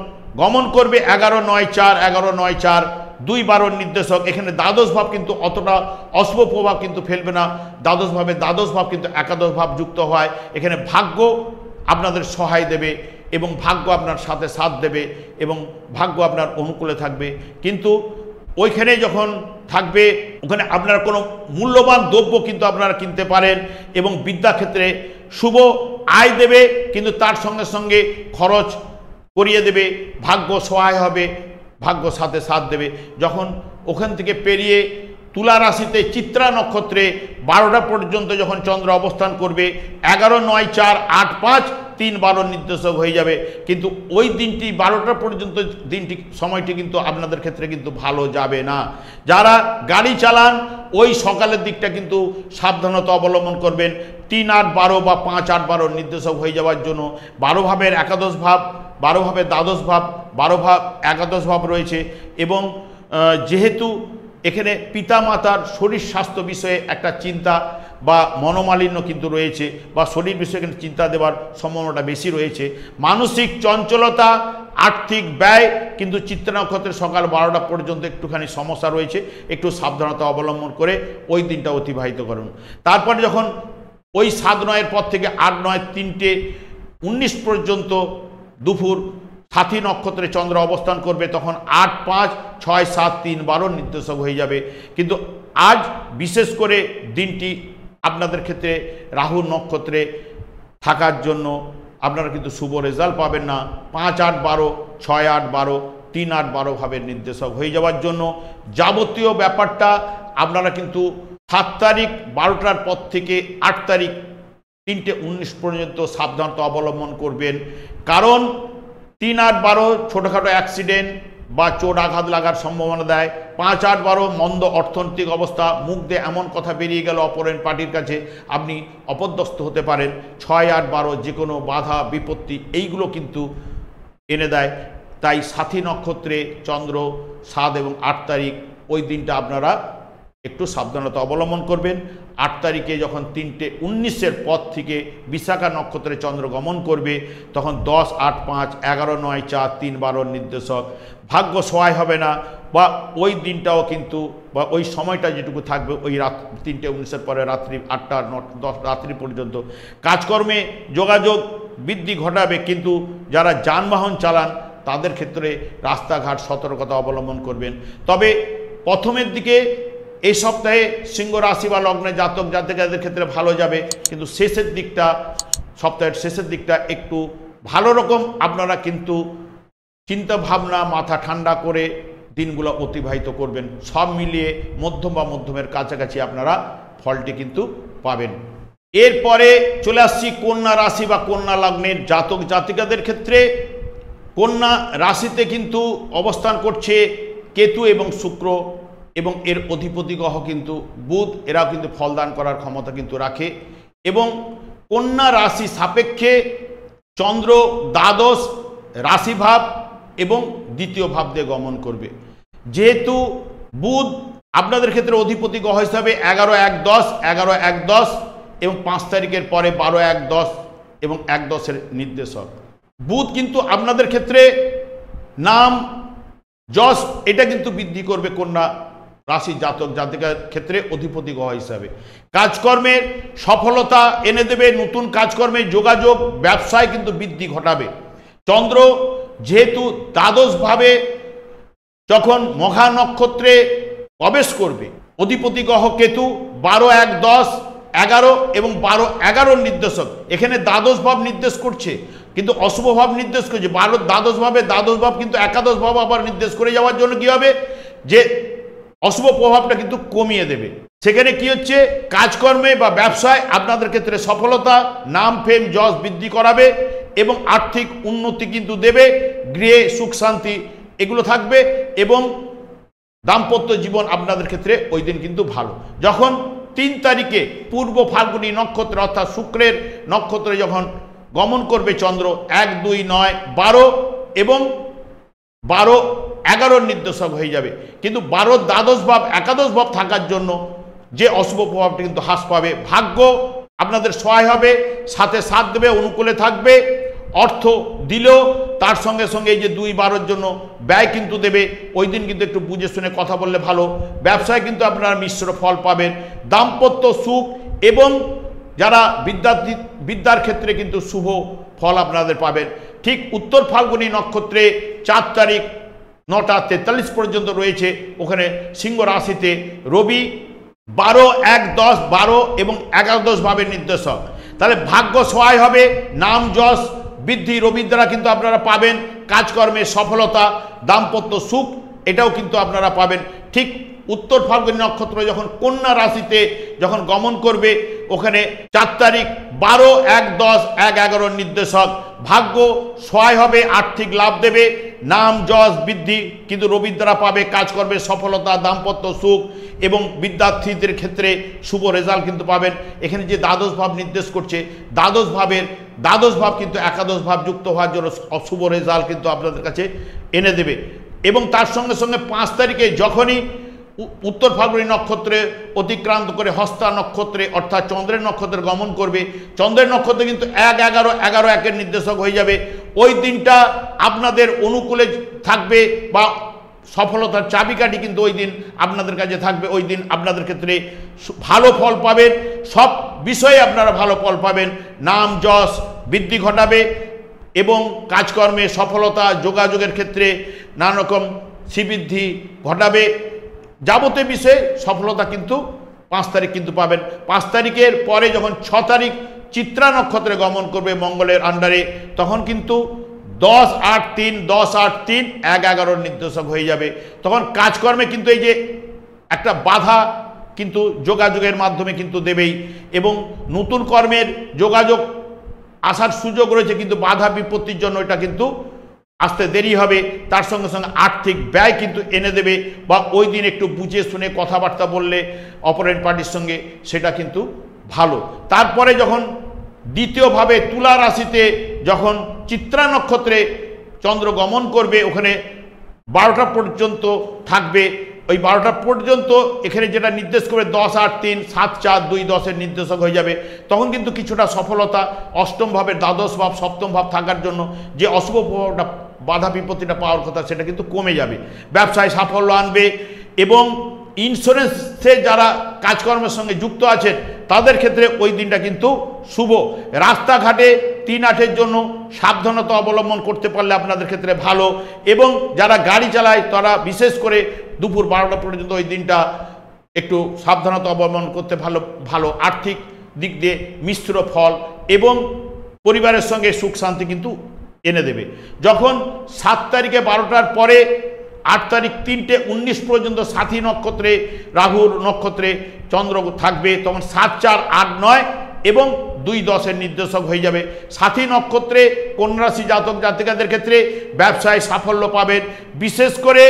গমন করবে 11-9-4, 11-9-4, 2-12 নির্দেশক, এখানে দ্বাদশ ভাব কিন্তু অতটা অশুভ প্রভাব কিন্তু ফেলবে না। দ্বাদশ ভাব কিন্তু একাদশ ভাব যুক্ত হয়। এখানে ভাগ্য আপনাদের সহায় দেবে এবং ভাগ্য আপনার সাথে সাথ দেবে এবং ভাগ্য আপনার অনুকূলে থাকবে। কিন্তু ওইখানে যখন থাকবে ওখানে আপনারা কোনো মূল্যবান দ্রব্য কিন্তু আপনারা কিনতে পারেন, এবং বিদ্যাক্ষেত্রে শুভ আয় দেবে, কিন্তু তার সঙ্গে সঙ্গে খরচ করিয়ে দেবে। ভাগ্য সহায় হবে, ভাগ্য সাথে সাথ দেবে। যখন ওখান থেকে পেরিয়ে তুলা রাশিতে চিত্রা নক্ষত্রে 12টা পর্যন্ত যখন চন্দ্র অবস্থান করবে 11-9-4, 8-5, 3-12 নির্দেশক হয়ে যাবে। কিন্তু ওই দিনটি 12টা পর্যন্ত সময়টি কিন্তু আপনাদের ক্ষেত্রে কিন্তু ভালো যাবে না। যারা গাড়ি চালান ওই সকালের দিকটা কিন্তু সাবধানতা অবলম্বন করবেন। 3-8-12 বা 5-8-12 নির্দেশক হয়ে যাওয়ার জন্য 12 ভাবের একাদশ ভাব, 12 ভাবের দ্বাদশ ভাব, 12 ভাব একাদশ ভাব রয়েছে। এবং যেহেতু এখানে পিতামাতার শরীর স্বাস্থ্য বিষয়ে একটা চিন্তা বা মনোমালিন্য কিন্তু রয়েছে, বা শরীর বিষয়ে কিন্তু চিন্তা দেওয়ার সম্ভাবনাটা বেশি রয়েছে। মানসিক চঞ্চলতা, আর্থিক ব্যয় কিন্তু চিত্রা নক্ষত্রের সকাল 12টা পর্যন্ত একটুখানি সমস্যা রয়েছে। একটু সাবধানতা অবলম্বন করে ওই দিনটা অতিবাহিত করুন। তারপরে যখন ওই 7-9-এর পর থেকে 8-9, 3টে 19 পর্যন্ত দুপুর সাথী নক্ষত্রে চন্দ্র অবস্থান করবে, তখন 8-5, 6, 7, 3-12 নির্দেশক হয়ে যাবে। কিন্তু আজ বিশেষ করে দিনটি আপনাদের ক্ষেত্রে রাহু নক্ষত্রে থাকার জন্য আপনারা কিন্তু শুভ রেজাল্ট পাবেন না। 5-8-12, 6-8-12, 3-8-12 ভাবের নির্দেশক হয়ে যাওয়ার জন্য যাবতীয় ব্যাপারটা আপনারা কিন্তু 7 তারিখ 12টার পর থেকে 8 তারিখ 3টে 19 পর্যন্ত সাবধানতা অবলম্বন করবেন। কারণ 3-8-12 ছোটোখাটো অ্যাক্সিডেন্ট, বা চোট আঘাত লাগার সম্ভাবনা দেয়। 5, 8, 12 মন্দ অর্থনৈতিক অবস্থা, মুখ দিয়ে এমন কথা বেরিয়ে গেল অপরের পার্টির কাছে আপনি অপদস্থ হতে পারেন। 6, 8, 12 যে কোনো বাধা বিপত্তি এইগুলো কিন্তু এনে দেয়। তাই সাথী নক্ষত্রে চন্দ্র 7 এবং 8 তারিখ ওই দিনটা আপনারা একটু সাবধানতা অবলম্বন করবেন। 8 তারিখে যখন 3:19 পর থেকে বিশাখা নক্ষত্রে চন্দ্র গমন করবে তখন 10, 8, 5, 11, 9, 4, 3, 12 নির্দেশক। ভাগ্য সহায় হবে না, বা ওই দিনটাও কিন্তু বা ওই সময়টা যেটুকু থাকবে ওই রাত 3:19 পরে রাত্রি 8টা 10 রাত্রি পর্যন্ত কাজকর্মে যোগাযোগ বৃদ্ধি ঘটাবে। কিন্তু যারা যানবাহন চালান তাদের ক্ষেত্রে রাস্তাঘাট সতর্কতা অবলম্বন করবেন। তবে প্রথমের দিকে এই সপ্তাহে সিংহ রাশি বা লগ্নে জাতক জাতিকাদের ক্ষেত্রে ভালো যাবে, কিন্তু শেষের দিকটা সপ্তাহের শেষের দিকটা একটু ভালো রকম আপনারা কিন্তু চিন্তা ভাবনা মাথা ঠান্ডা করে দিনগুলো অতিবাহিত করবেন। সব মিলিয়ে মধ্যম বা মধ্যমের কাছাকাছি আপনারা ফলটি কিন্তু পাবেন। এরপরে চলে আসছি কন্যা রাশি বা কন্যা লগ্নের জাতক জাতিকাদের ক্ষেত্রে। কন্যা রাশিতে কিন্তু অবস্থান করছে কেতু এবং শুক্র, এবং এর অধিপতি গ্রহ কিন্তু বুধ, এরাও কিন্তু ফলদান করার ক্ষমতা কিন্তু রাখে। এবং কন্যা রাশি সাপেক্ষে চন্দ্র দ্বাদশ রাশিভাব এবং দ্বিতীয় ভাব দিয়ে গমন করবে। যেহেতু বুধ আপনাদের ক্ষেত্রে অধিপতি গ্রহ হিসাবে 11, 1, 10, 11, 1, 10 এবং 5 তারিখের পরে 12, 1, 10 এবং 1, 10 নির্দেশক। বুধ কিন্তু আপনাদের ক্ষেত্রে নাম যশ এটা কিন্তু বৃদ্ধি করবে কন্যা রাশি জাতক জাতিকার ক্ষেত্রে অধিপতি গ্রহ হিসাবে। কাজকর্মের সফলতা এনে দেবে, নতুন কাজকর্মের যোগাযোগ ব্যবসায় কিন্তু বৃদ্ধি ঘটাবে। চন্দ্র যেহেতু দ্বাদশভাবে যখন মঘা নক্ষত্রে প্রবেশ করবে, অধিপতি গ্রহ কেতু 12, 1, 10, 11 এবং 12, 11 নির্দেশক। এখানে দ্বাদশ ভাব নির্দেশ করছে, কিন্তু অশুভ ভাব নির্দেশ করছে। 12 দ্বাদশ ভাব কিন্তু একাদশ ভাব আবার নির্দেশ করে যাওয়ার জন্য কি হবে, যে অশুভ প্রভাবটা কিন্তু কমিয়ে দেবে। সেখানে কি হচ্ছে, কাজকর্মে বা ব্যবসায় আপনাদের ক্ষেত্রে সফলতা, নাম ফেম যশ বৃদ্ধি করাবে এবং আর্থিক উন্নতি কিন্তু দেবে। গৃহে সুখ শান্তি এগুলো থাকবে এবং দাম্পত্য জীবন আপনাদের ক্ষেত্রে ওই দিন কিন্তু ভালো। যখন 3 তারিখে পূর্ব ফাল্গুনী নক্ষত্র অর্থাৎ শুক্রের নক্ষত্রে যখন গমন করবে চন্দ্র 1, 2, 9, 12 এবং 12, 11 নির্দেশক হয়ে যাবে। কিন্তু 12 দ্বাদশ ভাব একাদশ ভাব থাকার জন্য যে অশুভ প্রভাবটা কিন্তু হ্রাস পাবে। ভাগ্য আপনাদের সহায় হবে, সাথে সাথ দেবে, অনুকূলে থাকবে। অর্থ দিলেও তার সঙ্গে সঙ্গে এই যে 2, 12 জন্য ব্যয় কিন্তু দেবে। ওই দিন কিন্তু একটু বুঝে শুনে কথা বললে ভালো। ব্যবসায় কিন্তু আপনারা মিশ্র ফল পাবেন। দাম্পত্য সুখ এবং যারা বিদ্যার ক্ষেত্রে কিন্তু শুভ ফল আপনাদের পাবেন। ঠিক উত্তর ফাল্গুনী নক্ষত্রে 4 তারিখ 9টা 43 পর্যন্ত রয়েছে, ওখানে সিংহ রাশিতে রবি 12, 1, 10, 12 এবং 11 ভাবের নির্দেশক। তাহলে ভাগ্য সহায় হবে, নাম যশ বৃদ্ধি রবির দ্বারা কিন্তু আপনারা পাবেন। কাজকর্মে সফলতা, দাম্পত্য সুখ এটাও কিন্তু আপনারা পাবেন। ঠিক উত্তর ফাল্গুনী নক্ষত্র যখন কন্যা রাশিতে যখন গমন করবে, ওখানে 4 তারিখ 12, 1, 10, 1, 11 নির্দেশক। ভাগ্য সহায় হবে, আর্থিক লাভ দেবে, নাম যশ বৃদ্ধি কিন্তু রবির দ্বারা পাবে। কাজকর্মে সফলতা, দাম্পত্য সুখ এবং বিদ্যার্থীদের ক্ষেত্রে শুভ রেজাল্ট কিন্তু পাবেন। এখানে যে দ্বাদশ ভাব নির্দেশ করছে, দ্বাদশ ভাব কিন্তু একাদশ ভাব যুক্ত হওয়ার জন্য অশুভ রেজাল্ট কিন্তু আপনাদের কাছে এনে দেবে। এবং তার সঙ্গে সঙ্গে 5 তারিখে যখনই উত্তর ফাল্গুনী নক্ষত্রে অতিক্রান্ত করে হস্তা নক্ষত্রে অর্থাৎ চন্দ্রের নক্ষত্রে গমন করবে, চন্দ্রের নক্ষত্রে কিন্তু 1, 11, 11, 1 নির্দেশক হয়ে যাবে। ওই দিনটা আপনাদের অনুকূলে থাকবে বা সফলতার চাবিকাঠি কিন্তু ওই দিন আপনাদের কাছে থাকবে। ওই দিন আপনাদের ক্ষেত্রে ভালো ফল পাবেন, সব বিষয়ে আপনারা ভালো ফল পাবেন। নাম যশ বৃদ্ধি ঘটাবে এবং কাজকর্মে সফলতা, যোগাযোগের ক্ষেত্রে নানা রকম শ্রীবৃদ্ধি ঘটাবে। যাবতীয় বিষয়ে সফলতা কিন্তু 5 তারিখ কিন্তু পাবেন। 5 তারিখের পরে যখন 6 তারিখ চিত্রা নক্ষত্রে গমন করবে মঙ্গলের আন্ডারে, তখন কিন্তু 10, 8, 3, 10, 8, 3, 1, 11 নির্দেশক হয়ে যাবে। তখন কাজকর্মে কিন্তু এই যে একটা বাধা কিন্তু যোগাযোগের মাধ্যমে কিন্তু দেবেই, এবং নতুন কর্মের যোগাযোগ আসার সুযোগ রয়েছে, কিন্তু বাধা বিপত্তির জন্য এটা কিন্তু আসতে দেরি হবে, তার সঙ্গে সঙ্গে আর্থিক ব্যয় কিন্তু এনে দেবে, বা ওই দিন একটু বুঝে শুনে কথাবার্তা বললে অপোনেন্ট পার্টির সঙ্গে সেটা কিন্তু ভালো। তারপরে যখন দ্বিতীয়ভাবে তুলা রাশিতে যখন চিত্রা নক্ষত্রে চন্দ্র গমন করবে, ওখানে 12টা পর্যন্ত থাকবে, ওই 12টা পর্যন্ত এখানে যেটা নির্দেশ করবে 10, 8, 3, 7, 4, 2, 10-এর নির্দেশক হয়ে যাবে। তখন কিন্তু কিছুটা সফলতা, অষ্টম ভাবের দ্বাদশ ভাব, সপ্তম ভাব থাকার জন্য যে অশুভ প্রভাবটা, বাধা বিপত্তিটা পাওয়ার কথা, সেটা কিন্তু কমে যাবে। ব্যবসায় সাফল্য আনবে, এবং ইন্স্যুরেন্সে যারা কাজকর্মের সঙ্গে যুক্ত আছেন তাদের ক্ষেত্রে ওই দিনটা কিন্তু শুভ। রাস্তাঘাটে 3-8-এর জন্য সাবধানতা অবলম্বন করতে পারলে আপনাদের ক্ষেত্রে ভালো, এবং যারা গাড়ি চালায় তারা বিশেষ করে দুপুর 12টা পর্যন্ত ওই দিনটা একটু সাবধানতা অবলম্বন করতে ভালো। আর্থিক দিক দিয়ে মিশ্র ফল এবং পরিবারের সঙ্গে সুখ শান্তি কিন্তু এনে দেবে। যখন 7 তারিখে 12টার পরে 8 তারিখ 3:19 পর্যন্ত সাথী নক্ষত্রে, রাহুর নক্ষত্রে চন্দ্র থাকবে, তখন 7, 4, 8, 9 এবং 2, 10-এর নির্দেশক হয়ে যাবে। সাথী নক্ষত্রে কন্যা রাশি জাতক জাতিকাদের ক্ষেত্রে ব্যবসায় সাফল্য পাবেন, বিশেষ করে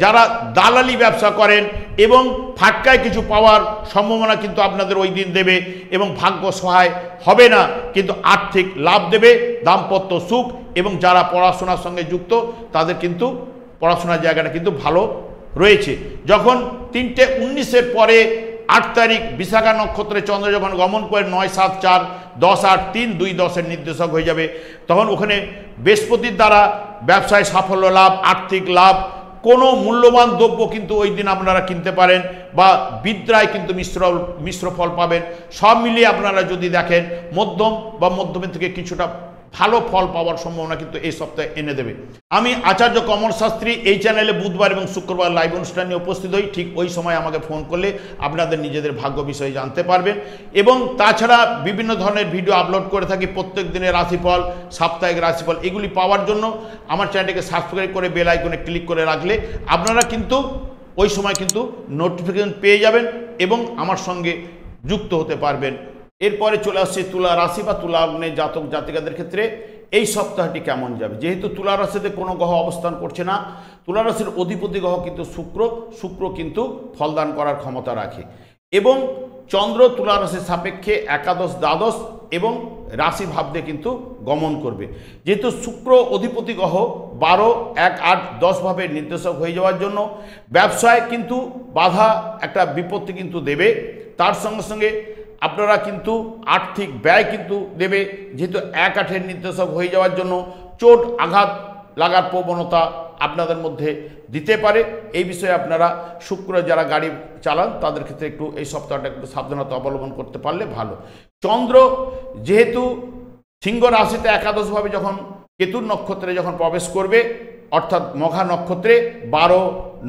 যারা দালালি ব্যবসা করেন, এবং ফাটকায় কিছু পাওয়ার সম্ভাবনা কিন্তু আপনাদের ওই দিন দেবে, এবং ভাগ্য সহায় হবে না কিন্তু আর্থিক লাভ দেবে, দাম্পত্য সুখ, এবং যারা পড়াশোনার সঙ্গে যুক্ত তাদের কিন্তু পড়াশোনার জায়গাটা কিন্তু ভালো রয়েছে। যখন 3:19-এর পরে 8 তারিখ বিশাখা নক্ষত্রে চন্দ্র যখন গমন করে 9, 7, 4, 10, 8, 3, 2, 10-এর নির্দেশক হয়ে যাবে, তখন ওখানে বৃহস্পতির দ্বারা ব্যবসায় সাফল্য লাভ, আর্থিক লাভ, কোনো মূল্যবান দ্রব্য কিন্তু ওই দিন আপনারা কিনতে পারেন, বা বিদ্রায় কিন্তু মিশ্র ফল পাবেন। সব মিলিয়ে আপনারা যদি দেখেন মধ্যম বা মধ্যমের থেকে কিছুটা ভালো ফল পাওয়ার সম্ভাবনা কিন্তু এই সপ্তাহে এনে দেবে। আমি আচার্য কমল শাস্ত্রী এই চ্যানেলে বুধবার এবং শুক্রবার লাইভ অনুষ্ঠান নিয়ে উপস্থিত হই। ঠিক ওই সময় আমাকে ফোন করলে আপনাদের নিজেদের ভাগ্য বিষয়ে জানতে পারবেন, এবং তাছাড়া বিভিন্ন ধরনের ভিডিও আপলোড করে থাকি, প্রত্যেক দিনের রাশিফল, সাপ্তাহিক রাশিফল, এগুলি পাওয়ার জন্য আমার চ্যানেলটিকে সাবস্ক্রাইব করে বেল আইকনে ক্লিক করে রাখলে আপনারা কিন্তু ওই সময় কিন্তু নোটিফিকেশন পেয়ে যাবেন এবং আমার সঙ্গে যুক্ত হতে পারবেন। এরপরে চলে আসছে তুলা রাশি বা তুলা লগ্নের জাতক জাতিকাদের ক্ষেত্রে এই সপ্তাহটি কেমন যাবে। যেহেতু তুলা রাশিতে কোনো গ্রহ অবস্থান করছে না, তুলা রাশির অধিপতি গ্রহ কিন্তু শুক্র কিন্তু ফলদান করার ক্ষমতা রাখে, এবং চন্দ্র তুলা রাশির সাপেক্ষে একাদশ, দ্বাদশ এবং রাশি ভাবতে কিন্তু গমন করবে। যেহেতু শুক্র অধিপতি গ্রহ 12, 1, 8, 10 ভাবের নির্দেশক হয়ে যাওয়ার জন্য ব্যবসায় কিন্তু বাধা, একটা বিপত্তি কিন্তু দেবে। তার সঙ্গে সঙ্গে আপনারা কিন্তু আর্থিক ব্যয় কিন্তু দেবে, যেহেতু 1, 8-এর নির্দেশক হয়ে যাওয়ার জন্য চোট আঘাত লাগার প্রবণতা আপনাদের মধ্যে দিতে পারে। এই বিষয়ে আপনারা শুক্র যারা গাড়ি চালান তাদের ক্ষেত্রে একটু এই সপ্তাহটা একটু সাবধানতা অবলম্বন করতে পারলে ভালো। চন্দ্র যেহেতু সিংহ রাশিতে একাদশভাবে যখন কেতুর নক্ষত্রে যখন প্রবেশ করবে, অর্থাৎ মঘা নক্ষত্রে 12,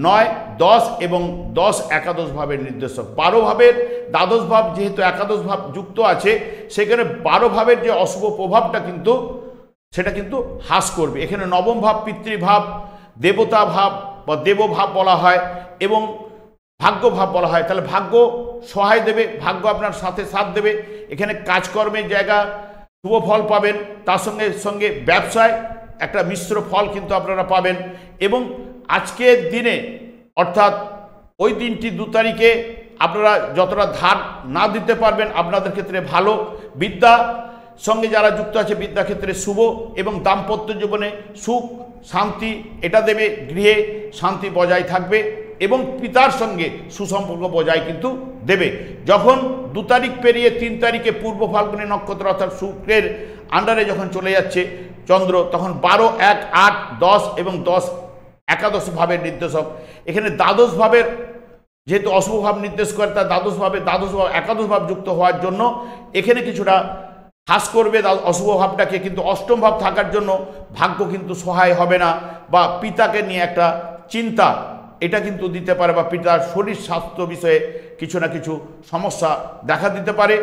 9, 10 এবং 10 একাদশ ভাবের নির্দেশক। 12 ভাবের দ্বাদশ ভাব যেহেতু একাদশ ভাব যুক্ত আছে, সেখানে 12 ভাবের যে অশুভ প্রভাবটা কিন্তু সেটা কিন্তু হ্রাস করবে। এখানে নবম ভাব পিতৃভাব, দেবতা ভাব বা দেবভাব বলা হয়, এবং ভাগ্য ভাব বলা হয়। তাহলে ভাগ্য সহায় দেবে, ভাগ্য আপনার সাথে সাথ দেবে। এখানে কাজকর্মের জায়গা শুভ ফল পাবেন, তার সঙ্গে সঙ্গে ব্যবসায় একটা মিশ্র ফল কিন্তু আপনারা পাবেন। এবং আজকের দিনে অর্থাৎ ওই দিনটি 2 তারিখে আপনারা যতটা ধার না দিতে পারবেন আপনাদের ক্ষেত্রে ভালো। বিদ্যা সঙ্গে যারা যুক্ত আছে বিদ্যা ক্ষেত্রে শুভ, এবং দাম্পত্য জীবনে সুখ শান্তি এটা দেবে, গৃহে শান্তি বজায় থাকবে, এবং পিতার সঙ্গে সুসম্পর্ক বজায় কিন্তু দেবে। যখন 2 তারিখ পেরিয়ে 3 তারিখে পূর্ব ফাল্গুনী নক্ষত্র অর্থাৎ শুক্রের আন্ডারে যখন চলে যাচ্ছে চন্দ্র, তখন 12, 1, 8, 10 এবং 10 একাদশ ভাবের নির্দেশক। এখানে দ্বাদশ ভাবের যেহেতু অশুভ ভাব নির্দেশ করে, তার দ্বাদশ ভাব একাদশ ভাব যুক্ত হওয়ার জন্য এখানে কিছুটা হ্রাস করবে অশুভ ভাবটাকে, কিন্তু অষ্টম ভাব থাকার জন্য ভাগ্য কিন্তু সহায় হবে না, বা পিতাকে নিয়ে একটা চিন্তা এটা কিন্তু দিতে পারে, বা পিতার শরীর স্বাস্থ্য বিষয়ে কিছু না কিছু সমস্যা দেখা দিতে পারে।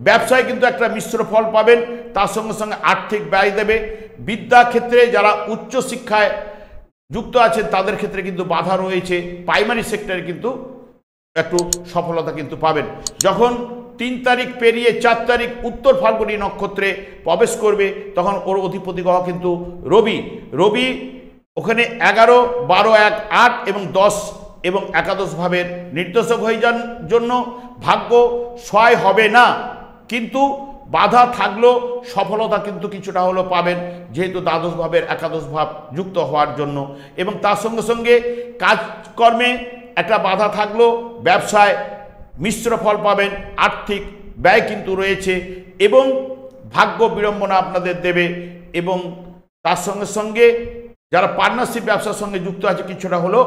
ব্যবসায় কিন্তু একটা মিশ্র ফল পাবেন, তার সঙ্গে সঙ্গে আর্থিক ব্যয় দেবে। বিদ্যা ক্ষেত্রে যারা উচ্চ শিক্ষায় যুক্ত আছেন তাদের ক্ষেত্রে কিন্তু বাধা রয়েছে, প্রাইমারি সেক্টরে কিন্তু একটু সফলতা কিন্তু পাবেন। যখন 3 তারিখ পেরিয়ে 4 তারিখ উত্তর ফাল্গুনী নক্ষত্রে প্রবেশ করবে, তখন ওর অধিপতি গ্রহ কিন্তু রবি। রবি ওখানে 11, 12, 1, 8 এবং 10 এবং একাদশ ভাবের নির্দেশক হয়ে যান জন্য ভাগ্য সহায় হবে না, কিন্তু বাধা থাকলেও সফলতা কিন্তু কিছুটা হলেও পাবেন, যেহেতু দ্বাদশ ভাবের একাদশ ভাব যুক্ত হওয়ার জন্য। এবং তার সঙ্গে সঙ্গে কাজকর্মে একটা বাধা থাকলেও ব্যবসায় মিশ্র ফল পাবেন, আর্থিক ব্যয় কিন্তু রয়েছে এবং ভাগ্য বিড়ম্বনা আপনাদের দেবে। এবং তার সঙ্গে সঙ্গে যারা পার্টনারশিপ ব্যবসার সঙ্গে যুক্ত আছে কিছুটা হলেও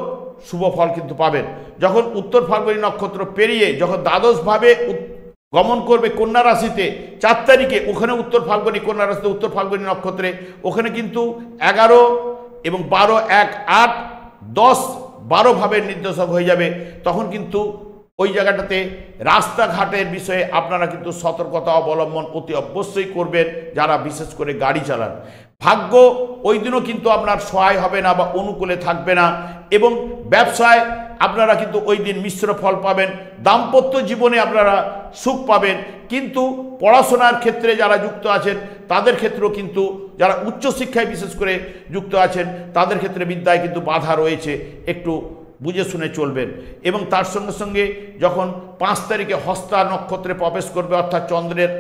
শুভ ফল কিন্তু পাবেন। যখন উত্তর ফাল্গুনী নক্ষত্র পেরিয়ে যখন দ্বাদশভাবে গমন করবে কন্যা রাশিতে 4 তারিখে, ওখানে উত্তর ফাল্গুনী কন্যা রাশিতে উত্তর ফাল্গুনী নক্ষত্রে ওখানে কিন্তু 11 এবং 12, 1, 8, 10, 12 ভাবের নির্দেশক হয়ে যাবে। তখন কিন্তু ওই জায়গাটাতে রাস্তাঘাটের বিষয়ে আপনারা কিন্তু সতর্কতা অবলম্বন অতি অবশ্যই করবেন, যারা বিশেষ করে গাড়ি চালান। ভাগ্য ওই দিনও কিন্তু আপনার সহায় হবে না বা অনুকূলে থাকবে না এবং ব্যবসায় আপনারা কিন্তু ওই দিন মিশ্র ফল পাবেন, দাম্পত্য জীবনে আপনারা সুখ পাবেন, কিন্তু পড়াশোনার ক্ষেত্রে যারা যুক্ত আছেন তাদের ক্ষেত্রেও কিন্তু যারা উচ্চশিক্ষায় বিশেষ করে যুক্ত আছেন তাদের ক্ষেত্রে বিদ্যায় কিন্তু বাধা রয়েছে, একটু বুঝে শুনে চলবেন। এবং তার সঙ্গে সঙ্গে যখন 5 তারিখে হস্তা নক্ষত্রে প্রবেশ করবে, অর্থাৎ চন্দ্রের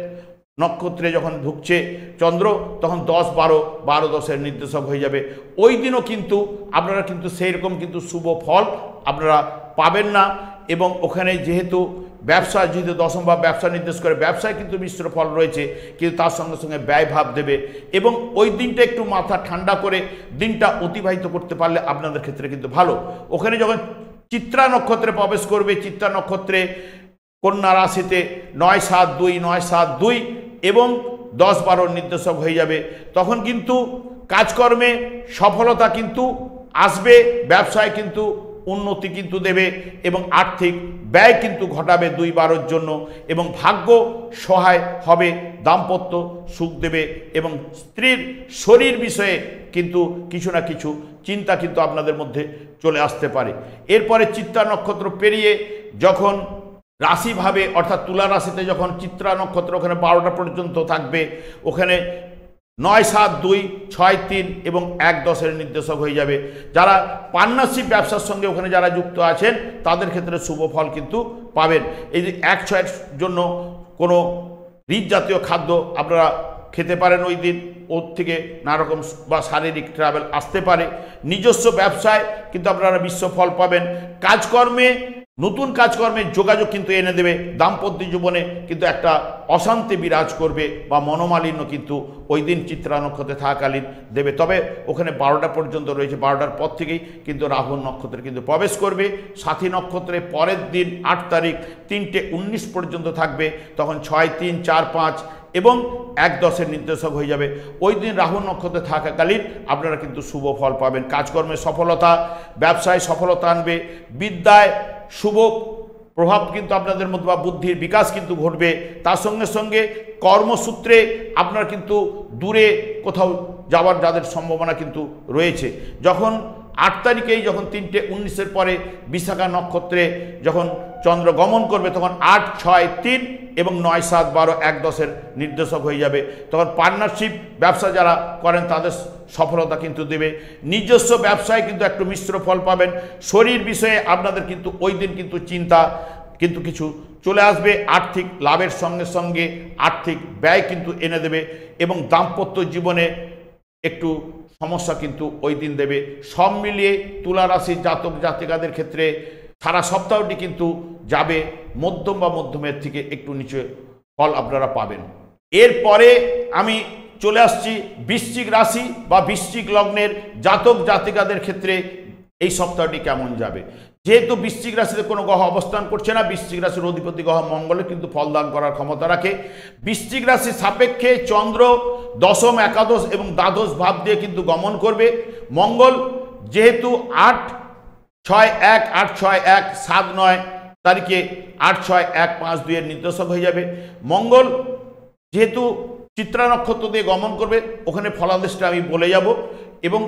নক্ষত্রে যখন ঢুকছে চন্দ্র, তখন 10, 12, 12, 10-এর নির্দেশক হয়ে যাবে। ওই দিনও কিন্তু আপনারা কিন্তু সেই রকম কিন্তু শুভ ফল আপনারা পাবেন না। এবং ওখানে যেহেতু ব্যবসা, যেহেতু দশম ভাব ব্যবসা নির্দেশ করে, ব্যবসায় কিন্তু মিশ্র ফল রয়েছে, কিন্তু তার সঙ্গে সঙ্গে ব্যয় ভাব দেবে। এবং ওই দিনটা একটু মাথা ঠান্ডা করে দিনটা অতিবাহিত করতে পারলে আপনাদের ক্ষেত্রে কিন্তু ভালো। ওখানে যখন চিত্রা নক্ষত্রে প্রবেশ করবে, চিত্রা নক্ষত্রে কন্যা রাশিতে 9, 7, 2, 9, 7, 2 এবং 10, 12 নির্দেশক হয়ে যাবে, তখন কিন্তু কাজকর্মে সফলতা কিন্তু আসবে, ব্যবসায় কিন্তু উন্নতি কিন্তু দেবে এবং আর্থিক ব্যয় কিন্তু ঘটাবে 2, 12-র জন্য। এবং ভাগ্য সহায় হবে, দাম্পত্য সুখ দেবে এবং স্ত্রীর শরীর বিষয়ে কিন্তু কিছু না কিছু চিন্তা কিন্তু আপনাদের মধ্যে চলে আসতে পারে। এরপরে চিত্রা নক্ষত্র পেরিয়ে যখন রাশিভাবে অর্থাৎ তুলা রাশিতে যখন চিত্রা নক্ষত্র ওখানে 12টা পর্যন্ত থাকবে, ওখানে 9, 7, 2, 6, 3 এবং 1, 10-এর নির্দেশক হয়ে যাবে। যারা পার্টনারশিপ ব্যবসার সঙ্গে ওখানে যারা যুক্ত আছেন তাদের ক্ষেত্রে শুভ ফল কিন্তু পাবেন। এই যে 1, 6-এর জন্য কোনো রিচ জাতীয় খাদ্য আপনারা খেতে পারেন ওই দিন, ওর থেকে নানা রকম বা শারীরিক ট্রাভেল আসতে পারে। নিজস্ব ব্যবসায় কিন্তু আপনারা মিশ্র ফল পাবেন। কাজকর্মে, নতুন কাজকর্মের যোগাযোগ কিন্তু এনে দেবে। দাম্পত্য জীবনে কিন্তু একটা অশান্তি বিরাজ করবে বা মনোমালিন্য কিন্তু ওই দিন চিত্রা নক্ষত্রে থাকাকালীন দেবে। তবে ওখানে 12টা পর্যন্ত রয়েছে, 12টার পর থেকেই কিন্তু রাহু নক্ষত্রে কিন্তু প্রবেশ করবে। সাথী নক্ষত্রে পরের দিন 8 তারিখ 3:19 পর্যন্ত থাকবে, তখন 6, 3, 4, 5 এবং 1, 10-এর নির্দেশক হয়ে যাবে। ওই দিন রাহু নক্ষত্রে থাকাকালীন আপনারা কিন্তু শুভ ফল পাবেন। কাজকর্মে সফলতা, ব্যবসায় সফলতা আনবে, বিদ্যায় শুভ প্রভাব কিন্তু আপনাদের মধ্যে বা বুদ্ধির বিকাশ কিন্তু ঘটবে। তার সঙ্গে সঙ্গে কর্মসূত্রে আপনার কিন্তু দূরে কোথাও যাওয়ার যাদের সম্ভাবনা কিন্তু রয়েছে। যখন 8 তারিখেই যখন 3:19-এর পরে বিশাখা নক্ষত্রে যখন চন্দ্র গমন করবে, তখন 8, 6, 3 এবং 9, 7, 12, 1, 10-এর নির্দেশক হয়ে যাবে। তখন পার্টনারশিপ ব্যবসা যারা করেন তাদের সফলতা কিন্তু দেবে। নিজস্ব ব্যবসায় কিন্তু একটু মিশ্র ফল পাবেন। শরীর বিষয়ে আপনাদের কিন্তু ওই দিন কিন্তু চিন্তা কিন্তু কিছু চলে আসবে। আর্থিক লাভের সঙ্গে সঙ্গে আর্থিক ব্যয় কিন্তু এনে দেবে এবং দাম্পত্য জীবনে একটু সমস্যা কিন্তু ওই দিন দেবে। সব মিলিয়ে তুলা রাশির জাতক জাতিকাদের ক্ষেত্রে সারা সপ্তাহটি কিন্তু যাবে মধ্যম বা মধ্যমের থেকে একটু নিচে ফল আপনারা পাবেন। এরপরে আমি চলে আসছি বৃশ্চিক রাশি বা বৃশ্চিক লগ্নের জাতক জাতিকাদের ক্ষেত্রে এই সপ্তাহটি কেমন যাবে। যেহেতু বৃশ্চিক রাশিতে কোনো গ্রহ অবস্থান করছে না, বৃশ্চিক রাশির অধিপতি গ্রহ মঙ্গলে কিন্তু ফলদান করার ক্ষমতা রাখে। বৃশ্চিক রাশির সাপেক্ষে চন্দ্র দশম, একাদশ এবং দ্বাদশ ভাব দিয়ে কিন্তু গমন করবে। মঙ্গল যেহেতু 8, 6, 1, 8, 6, 1, 7, 9 তারিখে 8, 6, 1, 5, 2 এর নির্দেশক হয়ে যাবে। মঙ্গল যেহেতু চিত্রা নক্ষত্র দিয়ে গমন করবে, ওখানে ফলাদেশটা আমি বলে যাব। এবং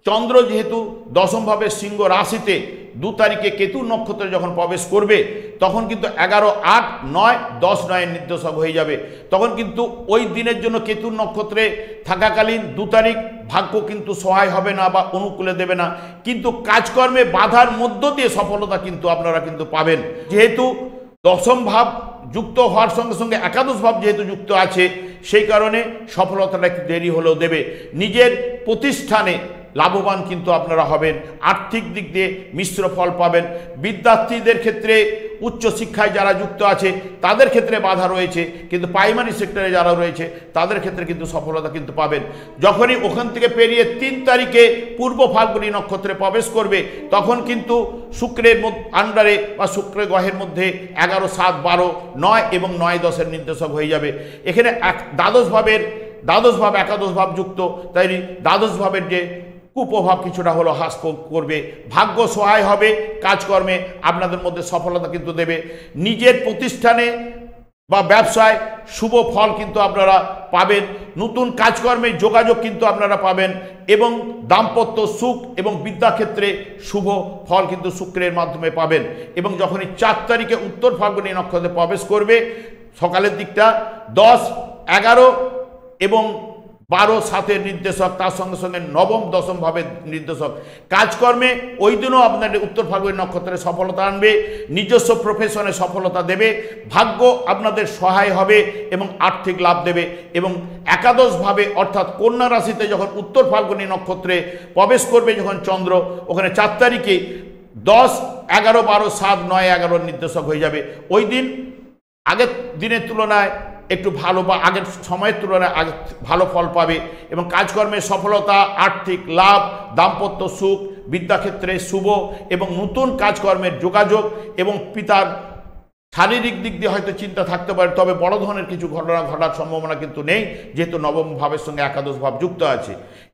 চন্দ্র যেহেতু দশমভাবে সিংহ রাশিতে 2 তারিখে কেতু নক্ষত্রে যখন প্রবেশ করবে, তখন কিন্তু 11, 8, 9, 10, 9 নির্দেশক হয়ে যাবে। তখন কিন্তু ওই দিনের জন্য কেতুর নক্ষত্রে থাকাকালীন 2 তারিখ ভাগ্য কিন্তু সহায় হবে না বা অনুকূলে দেবে না, কিন্তু কাজকর্মে বাধার মধ্য দিয়ে সফলতা কিন্তু আপনারা কিন্তু পাবেন। যেহেতু দশম ভাব যুক্ত হওয়ার সঙ্গে সঙ্গে একাদশ ভাব যেহেতু যুক্ত আছে, সেই কারণে সফলতাটা একটু দেরি হলেও দেবে। নিজের প্রতিষ্ঠানে লাভবান কিন্তু আপনারা হবেন, আর্থিক দিক দিয়ে মিশ্র ফল পাবেন। বিদ্যার্থীদের ক্ষেত্রে উচ্চশিক্ষায় যারা যুক্ত আছে তাদের ক্ষেত্রে বাধা রয়েছে, কিন্তু প্রাইমারি সেক্টরে যারা রয়েছে তাদের ক্ষেত্রে কিন্তু সফলতা কিন্তু পাবেন। যখনই ওখান থেকে পেরিয়ে 3 তারিখে পূর্ব ফাল্গুনী নক্ষত্রে প্রবেশ করবে, তখন কিন্তু শুক্রের আন্ডারে বা শুক্র গ্রহের মধ্যে 11, 7, 12, 9 এবং 9, 10 নির্দেশক হয়ে যাবে। এখানে দ্বাদশ ভাব একাদশ ভাব যুক্ত, তাই দ্বাদশ ভাবের যে কুপ্রভাব কিছুটা হলো হ্রাস করবে। ভাগ্য সহায় হবে, কাজকর্মে আপনাদের মধ্যে সফলতা কিন্তু দেবে। নিজের প্রতিষ্ঠানে বা ব্যবসায় শুভ ফল কিন্তু আপনারা পাবেন। নতুন কাজকর্মে যোগাযোগ কিন্তু আপনারা পাবেন এবং দাম্পত্য সুখ এবং বিদ্যাক্ষেত্রে শুভ ফল কিন্তু শুক্রের মাধ্যমে পাবেন। এবং যখনই 4 তারিখে উত্তর ফাল্গুনী নক্ষত্রে প্রবেশ করবে, সকালের দিকটা 10, 11 এবং 12, 7 নির্দেশক, তার সঙ্গে সঙ্গে নবম, দশম ভাবের নির্দেশক। কাজকর্মে ওই দিনও আপনাদের উত্তর ফাল্গুনী নক্ষত্রে সফলতা আনবে, নিজস্ব প্রফেশনে সফলতা দেবে, ভাগ্য আপনাদের সহায় হবে এবং আর্থিক লাভ দেবে। এবং একাদশ ভাবে অর্থাৎ কন্যা রাশিতে যখন উত্তর ফাল্গুনী নক্ষত্রে প্রবেশ করবে যখন চন্দ্র, ওখানে 4 তারিখে 10, 11, 12, 7, 9, 11 নির্দেশক হয়ে যাবে। ওই দিন আগের দিনের তুলনায় একটু ভালো বা আগের সময়ের তুলনায় আগে ভালো ফল পাবে এবং কাজকর্মে সফলতা, আর্থিক লাভ, দাম্পত্য সুখ, বিদ্যাক্ষেত্রে শুভ এবং নতুন কাজকর্মের যোগাযোগ এবং পিতার শারীরিক দিক দিয়ে হয়তো চিন্তা থাকতে পারে, তবে বড় ধরনের কিছু ঘটনা ঘটার সম্ভাবনা কিন্তু নেই, যেহেতু নবম ভাবের সঙ্গে একাদশ ভাব যুক্ত আছে।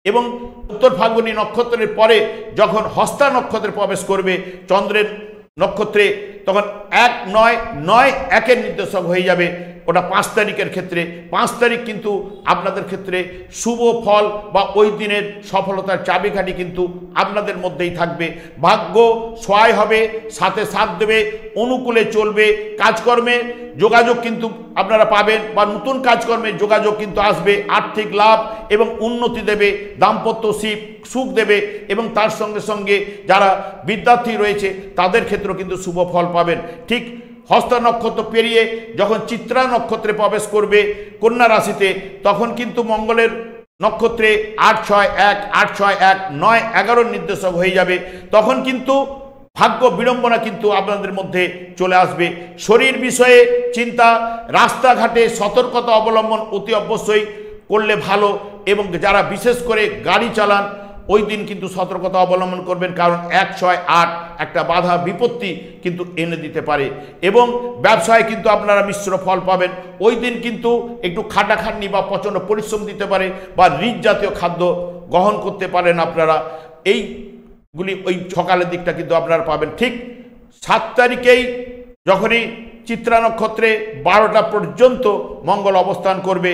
এবং উত্তর ফাল্গুনী নক্ষত্রের পরে যখন হস্তা নক্ষত্রে প্রবেশ করবে চন্দ্রের নক্ষত্রে, তখন 1, 9, 9, 1 নির্দেশক হয়ে যাবে। ওটা 5 তারিখের ক্ষেত্রে। 5 তারিখ কিন্তু আপনাদের ক্ষেত্রে শুভ ফল বা ওই দিনের সফলতার চাবিকাঠি কিন্তু আপনাদের মধ্যেই থাকবে। ভাগ্য সহায় হবে, সাথে সাথ দেবে, অনুকূলে চলবে। কাজকর্মে যোগাযোগ কিন্তু আপনারা পাবেন বা নতুন কাজকর্মে যোগাযোগ কিন্তু আসবে, আর্থিক লাভ এবং উন্নতি দেবে, দাম্পত্য সুখ দেবে এবং তার সঙ্গে সঙ্গে যারা বিদ্যার্থী রয়েছে তাদের ক্ষেত্রেও কিন্তু শুভ ফল পাবেন। ঠিক হস্তা নক্ষত্র পেরিয়ে যখন চিত্রা নক্ষত্রে প্রবেশ করবে কন্যা রাশিতে, তখন কিন্তু মঙ্গলের নক্ষত্রে 8, 6, 1, 8, 6, 1, 9, 11 নির্দেশক হয়ে যাবে। তখন কিন্তু ভাগ্য বিড়ম্বনা কিন্তু আপনাদের মধ্যে চলে আসবে। শরীর বিষয়ে চিন্তা, রাস্তাঘাটে সতর্কতা অবলম্বন অতি অবশ্যই করলে ভালো। এবং যারা বিশেষ করে গাড়ি চালান ওই দিন কিন্তু সতর্কতা অবলম্বন করবেন, কারণ 1, 6, 8 একটা বাধা বিপত্তি কিন্তু এনে দিতে পারে। এবং ব্যবসায় কিন্তু আপনারা মিশ্র ফল পাবেন। ওই দিন কিন্তু একটু খাটাখাটনি বা প্রচণ্ড পরিশ্রম দিতে পারে বা রিচ জাতীয় খাদ্য গ্রহণ করতে পারেন আপনারা। এইগুলি ওই সকালের দিকটা কিন্তু আপনারা পাবেন। ঠিক 7 তারিখেই যখনই চিত্রা নক্ষত্রে 12টা পর্যন্ত মঙ্গল অবস্থান করবে,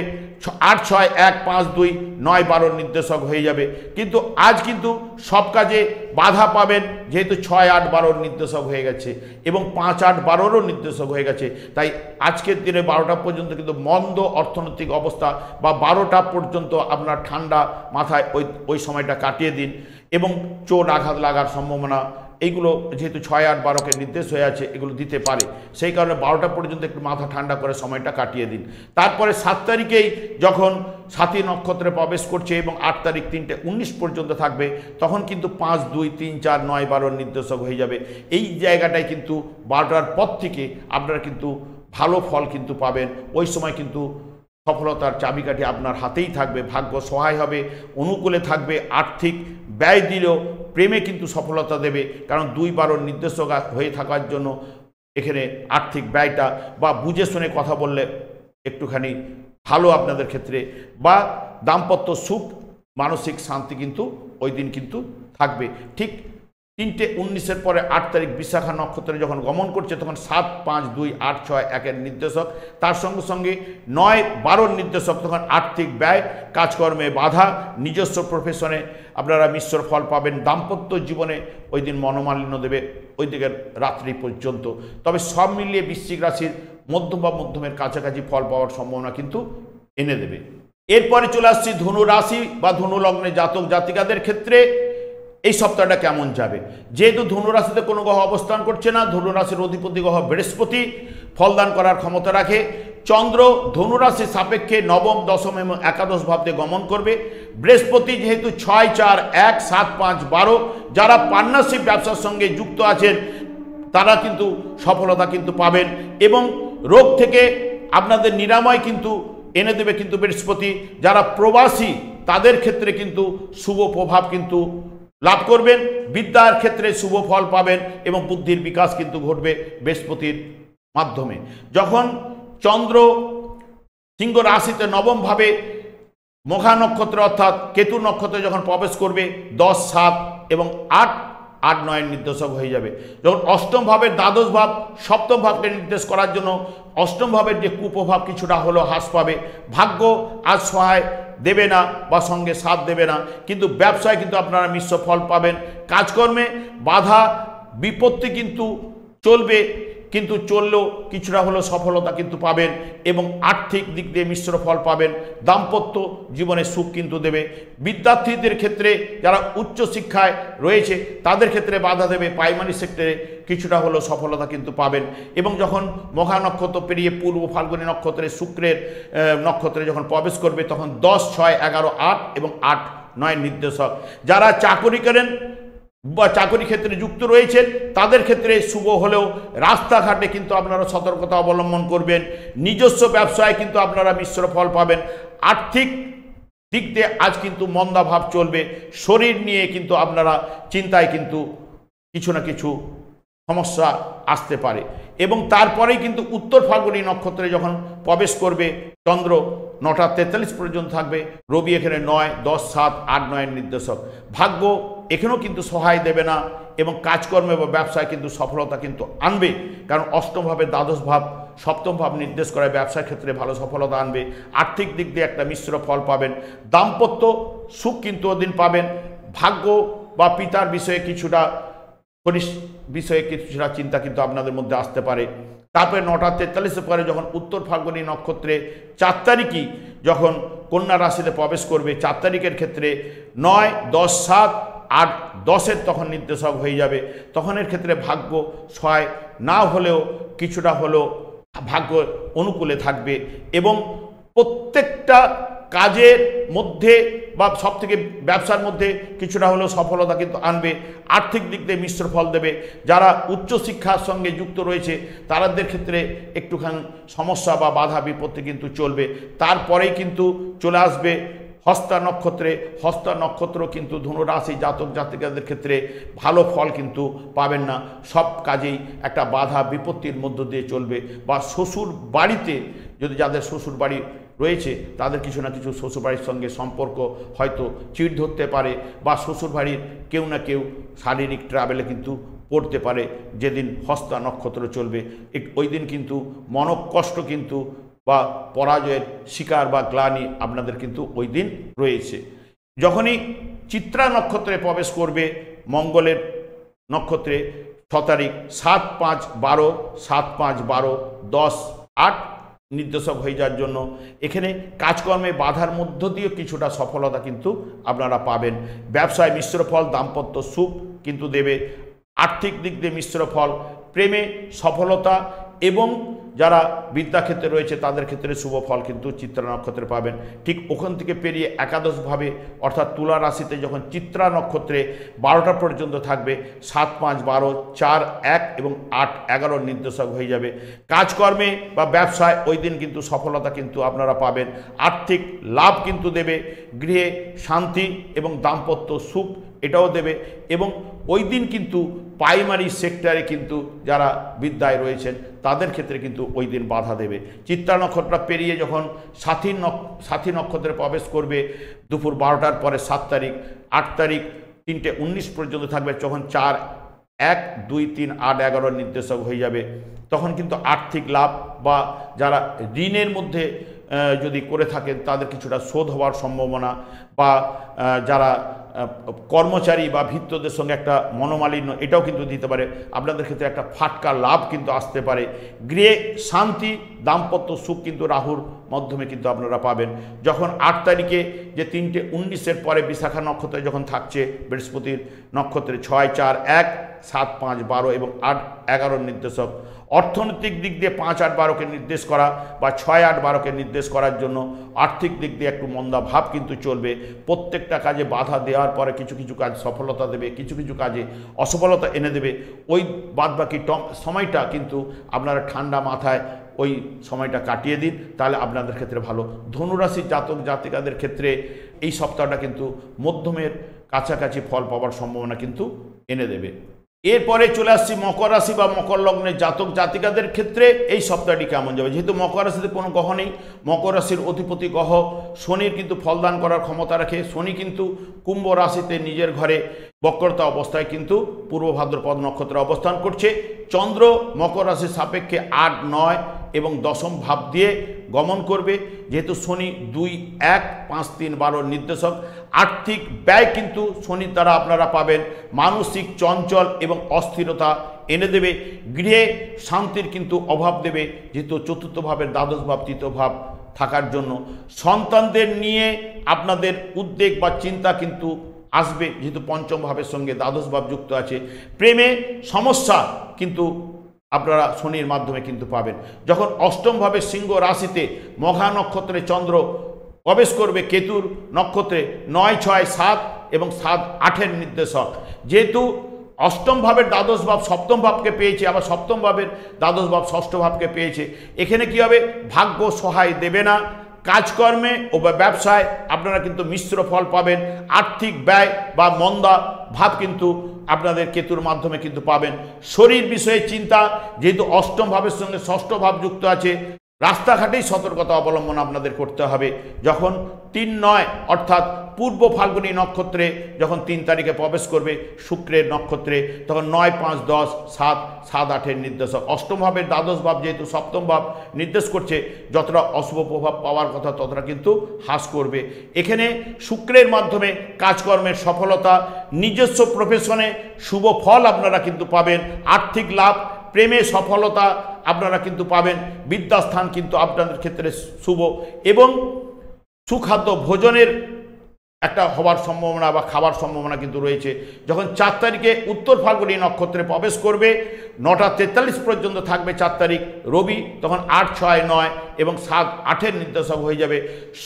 8, 6, 1, 5, 2, 9, 12 নির্দেশক হয়ে যাবে। কিন্তু আজ কিন্তু সব কাজে বাধা পাবেন, যেহেতু 6, 8, 12 নির্দেশক হয়ে গেছে এবং 5, 8, 12রও নির্দেশক হয়ে গেছে। তাই আজকের দিনে 12টা পর্যন্ত কিন্তু মন্দ অর্থনৈতিক অবস্থা বা 12টা পর্যন্ত আপনার ঠান্ডা মাথায় ওই সময়টা কাটিয়ে দিন। এবং চোট আঘাত লাগার সম্ভাবনা এইগুলো যেহেতু 6, 8, 12কে নির্দেশ হয়ে আছে, এগুলো দিতে পারে। সেই কারণে 12টা পর্যন্ত একটু মাথা ঠান্ডা করে সময়টা কাটিয়ে দিন। তারপরে 7 তারিখেই যখন সাথী নক্ষত্রে প্রবেশ করছে এবং 8 তারিখ 3:19 পর্যন্ত থাকবে, তখন কিন্তু 5, 2, 3, 4, 9, 12 নির্দেশক হয়ে যাবে। এই জায়গাটায় কিন্তু 12টার পর থেকে আপনারা কিন্তু ভালো ফল কিন্তু পাবেন। ওই সময় কিন্তু সফলতার চাবিকাঠি আপনার হাতেই থাকবে, ভাগ্য সহায় হবে, অনুকূলে থাকবে। আর্থিক ব্যয় দিলেও প্রেমে কিন্তু সফলতা দেবে, কারণ 2, 12 নির্দেশক হয়ে থাকার জন্য এখানে আর্থিক ব্যয়টা বা বুঝে শুনে কথা বললে একটুখানি ভালো আপনাদের ক্ষেত্রে, বা দাম্পত্য সুখ, মানসিক শান্তি কিন্তু ওই দিন কিন্তু থাকবে। ঠিক 3:19 পরে 8 তারিখ বিশাখা নক্ষত্রে যখন গমন করছে তখন 7, 5, 2, 8, 6, 1 নির্দেশক, তার সঙ্গে সঙ্গে 9, 12 নির্দেশক, তখন আর্থিক ব্যয়, কাজকর্মে বাধা, নিজস্ব প্রফেশনে আপনারা মিশ্র ফল পাবেন, দাম্পত্য জীবনে ওই দিন মনোমালিন্য দেবে ওই দিকের রাত্রি পর্যন্ত। তবে সব মিলিয়ে বৃশ্চিক রাশির মধ্যম বা মধ্যমের কাছাকাছি ফল পাওয়ার সম্ভাবনা কিন্তু এনে দেবে। এরপরে চলে আসছি ধনু রাশি বা ধনু লগ্নে জাতক জাতিকাদের ক্ষেত্রে এই সপ্তাহটা কেমন যাবে। যেহেতু ধনু রাশিতে কোনো গ্রহ অবস্থান করছে না, ধনু রাশির অধিপতি গ্রহ বৃহস্পতি ফলদান করার ক্ষমতা রাখে। চন্দ্র ধনু রাশির সাপেক্ষে নবম, দশম এবং একাদশ ভাবতে গমন করবে। বৃহস্পতি যেহেতু 6, 4, 1, 7, 5, 12 যারা পার্টনারশিপ ব্যবসার সঙ্গে যুক্ত আছেন তারা কিন্তু সফলতা কিন্তু পাবেন এবং রোগ থেকে আপনাদের নিরাময় কিন্তু এনে দেবে কিন্তু বৃহস্পতি। যারা প্রবাসী তাদের ক্ষেত্রে কিন্তু শুভ প্রভাব কিন্তু লাভ করবেন, বিদ্যার ক্ষেত্রে শুভ ফল পাবেন এবং বুদ্ধির বিকাশ কিন্তু ঘটবে বৃহস্পতির মাধ্যমে। যখন চন্দ্র সিংহ রাশিতে নবম ভাবে মঘা নক্ষত্র অর্থাৎ কেতু নক্ষত্রে যখন প্রবেশ করবে 10, 7 এবং 8, 9 নির্দেশক হয়ে যাবে। যখন অষ্টম ভাবের দ্বাদশ ভাব সপ্তম ভাবকে নির্দেশ করার জন্য অষ্টম ভাবের যে কুপ্রভাব কিছুটা হলো হ্রাস পাবে। ভাগ্য আজ সহায় দেবে না বা সঙ্গে সাথ দেবে না, কিন্তু ব্যবসায় কিন্তু আপনারা মিশ্র ফল পাবেন। কাজকর্মে বাধা বিপত্তি কিন্তু চলবে, কিন্তু চললেও কিছুটা হলেও সফলতা কিন্তু পাবেন এবং আর্থিক দিক দিয়ে মিশ্র ফল পাবেন। দাম্পত্য জীবনে সুখ কিন্তু দেবে। বিদ্যার্থীদের ক্ষেত্রে যারা উচ্চশিক্ষায় রয়েছে তাদের ক্ষেত্রে বাধা দেবে, প্রাইমারি সেক্টরে কিছুটা হলেও সফলতা কিন্তু পাবেন। এবং যখন মঘা নক্ষত্র পেরিয়ে পূর্ব ফাল্গুনী নক্ষত্রে শুক্রের নক্ষত্রে যখন প্রবেশ করবে তখন 10, 6, 11, 8 এবং 8, 9 নির্দেশক। যারা চাকরি করেন বা চাকরি ক্ষেত্রে যুক্ত রয়েছেন তাদের ক্ষেত্রে শুভ হলেও রাস্তাঘাটে কিন্তু আপনারা সতর্কতা অবলম্বন করবেন। নিজস্ব ব্যবসায় কিন্তু আপনারা মিশ্র ফল পাবেন। আর্থিক দিক দিয়ে আজ কিন্তু মন্দাভাব চলবে। শরীর নিয়ে কিন্তু আপনারা চিন্তায় কিন্তু কিছু না কিছু সমস্যা আসতে পারে এবং তারপরেই কিন্তু উত্তর ফাল্গুনী নক্ষত্রে যখন প্রবেশ করবে চন্দ্র 9:43 পর্যন্ত থাকবে। রবি এখানে 9, 10, 7, 8, 9 নির্দেশক। ভাগ্য এখানেও কিন্তু সহায় দেবে না এবং কাজকর্মে বা ব্যবসায় কিন্তু সফলতা কিন্তু আনবে, কারণ অষ্টম ভাবে দ্বাদশ ভাব সপ্তম ভাব নির্দেশ করে ব্যবসার ক্ষেত্রে ভালো সফলতা আনবে। আর্থিক দিক দিয়ে একটা মিশ্র ফল পাবেন। দাম্পত্য সুখ কিন্তু ওদিন পাবেন। ভাগ্য বা পিতার বিষয়ে কিছুটা বিষয়ে কিছুটা চিন্তা কিন্তু আপনাদের মধ্যে আসতে পারে। তারপরে 9:43 পরে যখন উত্তর ফাল্গুনী নক্ষত্রে 4 তারিখই যখন কন্যা রাশিতে প্রবেশ করবে, 4 তারিখের ক্ষেত্রে 9, 10, 7, 8, 10 তখন নির্দেশক হয়ে যাবে। তখনের ক্ষেত্রে ভাগ্য সহায় না হলেও কিছুটা হলেও ভাগ্য অনুকূলে থাকবে এবং প্রত্যেকটা কাজের মধ্যে বা সব থেকে ব্যবসার মধ্যে কিছুটা হলেও সফলতা কিন্তু আনবে। আর্থিক দিক দিয়ে মিশ্র ফল দেবে। যারা উচ্চশিক্ষার সঙ্গে যুক্ত রয়েছে তাদের ক্ষেত্রে একটুখানি সমস্যা বা বাধা বিপত্তি কিন্তু চলবে। তারপরেই কিন্তু চলে আসবে হস্তা নক্ষত্রে। হস্তা নক্ষত্র কিন্তু ধনু রাশি জাতক জাতিকাদের ক্ষেত্রে ভালো ফল কিন্তু পাবেন না। সব কাজেই একটা বাধা বিপত্তির মধ্য দিয়ে চলবে। বা শ্বশুর বাড়িতে যদি যাদের শ্বশুর বাড়ি রয়েছে তাদের কিছু না কিছু শ্বশুরবাড়ির সঙ্গে সম্পর্ক হয়তো চিড় ধরতে পারে বা শ্বশুরবাড়ির কেউ না কেউ শারীরিক ট্রাভেলে কিন্তু পড়তে পারে। যেদিন হস্তা নক্ষত্র চলবে ওই দিন কিন্তু মনকষ্ট কিন্তু বা পরাজয়ের শিকার বা গ্লানি আপনাদের কিন্তু ওই দিন রয়েছে। যখনই চিত্রা নক্ষত্রে প্রবেশ করবে মঙ্গলের নক্ষত্রে 6 তারিখ 7, 5, 12, 7, 5, 12, 10, 8 নির্দেশক হয়ে যাওয়ার জন্য এখানে কাজকর্মে বাধার মধ্য দিয়ে কিছুটা সফলতা কিন্তু আপনারা পাবেন। ব্যবসায় মিশ্র ফল, দাম্পত্য সুখ কিন্তু দেবে। আর্থিক দিক দিয়ে মিশ্র ফল, প্রেমে সফলতা এবং যারা বিদ্যাক্ষেত্রে রয়েছে তাদের ক্ষেত্রে শুভ ফল কিন্তু চিত্রা নক্ষত্রে পাবেন। ঠিক ওখান থেকে পেরিয়ে একাদশভাবে অর্থাৎ তুলা রাশিতে যখন চিত্রা নক্ষত্রে 12টা পর্যন্ত থাকবে 7, 5, 12, 4, 1 এবং 8, 11 নির্দেশক হয়ে যাবে। কাজকর্মে বা ব্যবসায় ওই দিন কিন্তু সফলতা কিন্তু আপনারা পাবেন। আর্থিক লাভ কিন্তু দেবে। গৃহে শান্তি এবং দাম্পত্য সুখ এটাও দেবে এবং ওই দিন কিন্তু প্রাইমারি সেক্টরে কিন্তু যারা বিদ্যায় রয়েছেন তাদের ক্ষেত্রে কিন্তু ওই দিন বাধা দেবে। চিত্রা নক্ষত্র পেরিয়ে যখন সাথী নক্ষত্রে প্রবেশ করবে দুপুর 12টার পরে 7 তারিখ, 8 তারিখ 3:19 পর্যন্ত থাকবে, যখন 4, 1, 2, 3, 8, 11 নির্দেশক হয়ে যাবে, তখন কিন্তু আর্থিক লাভ বা যারা ঋণের মধ্যে যদি করে থাকেন তাদের কিছুটা শোধ হওয়ার সম্ভাবনা, বা যারা কর্মচারী বা ভৃত্যদের সঙ্গে একটা মনোমালিন্য এটাও কিন্তু দিতে পারে। আপনাদের ক্ষেত্রে একটা ফাটকা লাভ কিন্তু আসতে পারে। গৃহে শান্তি, দাম্পত্য সুখ কিন্তু রাহুর মাধ্যমে কিন্তু আপনারা পাবেন। যখন 8 তারিখে যে 3:19 পরে বিশাখা নক্ষত্রে যখন থাকছে বৃহস্পতির নক্ষত্রে 6, 4, 1, 7, 5, 12 এবং 8, 11 নির্দেশক, অর্থনৈতিক দিক দিয়ে 5, 8, 12কে নির্দেশ করা বা 6, 8, 12কে নির্দেশ করার জন্য আর্থিক দিক দিয়ে একটু মন্দা ভাব কিন্তু চলবে। প্রত্যেকটা কাজে বাধা দেওয়ার পরে কিছু কিছু কাজ সফলতা দেবে, কিছু কিছু কাজে অসফলতা এনে দেবে। ওই বাদবাকি সময়টা কিন্তু আপনারা ঠান্ডা মাথায় ওই সময়টা কাটিয়ে দিন, তাহলে আপনাদের ক্ষেত্রে ভালো। ধনুরাশির জাতক জাতিকাদের ক্ষেত্রে এই সপ্তাহটা কিন্তু মধ্যমের কাছাকাছি ফল পাওয়ার সম্ভাবনা কিন্তু এনে দেবে। এরপরে চলে আসছি মকর রাশি বা মকর লগ্নের জাতক জাতিকাদের ক্ষেত্রে এই সপ্তাহটি কেমন যাবে। যেহেতু মকর রাশিতে কোনো গ্রহ নেই, মকর রাশির অধিপতি গ্রহ শনির কিন্তু ফলদান করার ক্ষমতা রাখে। শনি কিন্তু কুম্ভ রাশিতে নিজের ঘরে বক্রতা অবস্থায় কিন্তু পূর্ব ভাদ্রপদ নক্ষত্রে অবস্থান করছে। চন্দ্র মকর রাশির সাপেক্ষে 8, 9 এবং 10ম ভাব দিয়ে গমন করবে। যেহেতু শনি 2, 1, 5, 3, 12 নির্দেশক, আর্থিক ব্যয় কিন্তু শনির দ্বারা আপনারা পাবেন। মানসিক চঞ্চল এবং অস্থিরতা এনে দেবে। গৃহে শান্তির কিন্তু অভাব দেবে, যেহেতু চতুর্থ ভাবের দ্বাদশ ভাব, তৃতীয় ভাব থাকার জন্য সন্তানদের নিয়ে আপনাদের উদ্বেগ বা চিন্তা কিন্তু আসবে, যেহেতু পঞ্চম ভাবের সঙ্গে দ্বাদশ ভাব যুক্ত আছে। প্রেমে সমস্যা কিন্তু আপনারা শনির মাধ্যমে কিন্তু পাবেন। যখন অষ্টম ভাবে সিংহ রাশিতে মঘা নক্ষত্রে চন্দ্র প্রবেশ করবে কেতুর নক্ষত্রে 9, 6, 7 এবং 7, 8-এর নির্দেশক, যেহেতু অষ্টম ভাবের দ্বাদশ ভাব সপ্তম ভাবকে পেয়েছে, আবার সপ্তম ভাবের দ্বাদশ ভাব ষষ্ঠ ভাবকে পেয়েছে, এখানে কি হবে, ভাগ্য সহায় দেবে না। কাজকর্মে ও ব্যবসায় আপনারা কিন্তু মিশ্র ফল পাবেন। আর্থিক ব্যয় বা মন্দা ভাব কিন্তু আপনাদের কেতুর মাধ্যমে কিন্তু পাবেন। শরীর বিষয়ে চিন্তা, যেহেতু অষ্টম ভাবের সঙ্গে ষষ্ঠ ভাব যুক্ত আছে, রাস্তাঘাটেই সতর্কতা অবলম্বন আপনাদের করতে হবে। যখন 3, 9 অর্থাৎ পূর্ব ফাল্গুনী নক্ষত্রে যখন 3 তারিখে প্রবেশ করবে শুক্রের নক্ষত্রে, তখন 9, 5, 10, 7, 7, 8-এর নির্দেশক। অষ্টম ভাবের দ্বাদশ ভাব যেহেতু সপ্তম ভাব নির্দেশ করছে, যতটা অশুভ প্রভাব পাওয়ার কথা ততটা কিন্তু হ্রাস করবে। এখানে শুক্রের মাধ্যমে কাজকর্মের সফলতা, নিজস্ব প্রফেশনে শুভ ফল আপনারা কিন্তু পাবেন। আর্থিক লাভ, প্রেমে সফলতা আপনারা কিন্তু পাবেন। বিদ্যাস্থান কিন্তু আপনাদের ক্ষেত্রে শুভ এবং সুখাদ্য ভোজনের একটা হওয়ার সম্ভাবনা বা খাবার সম্ভাবনা কিন্তু রয়েছে। যখন 4 তারিখে উত্তর ফাল্গুনী নক্ষত্রে প্রবেশ করবে, 9টা 43 পর্যন্ত থাকবে 4 তারিখ রবি, তখন 8, 6, 9 এবং 7, 8-এর নির্দেশক হয়ে যাবে।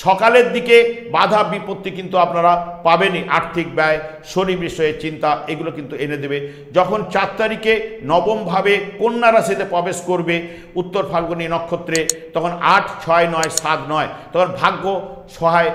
সকালের দিকে বাধা বিপত্তি কিন্তু আপনারা পাবেনই। আর্থিক ব্যয়, শরীর বিষয়ে চিন্তা এগুলো কিন্তু এনে দেবে। যখন 4 তারিখে নবম ভাবে কন্যা রাশিতে প্রবেশ করবে উত্তর ফাল্গুনী নক্ষত্রে, তখন 8, 6, 9, 7, 9, তখন ভাগ্য সহায়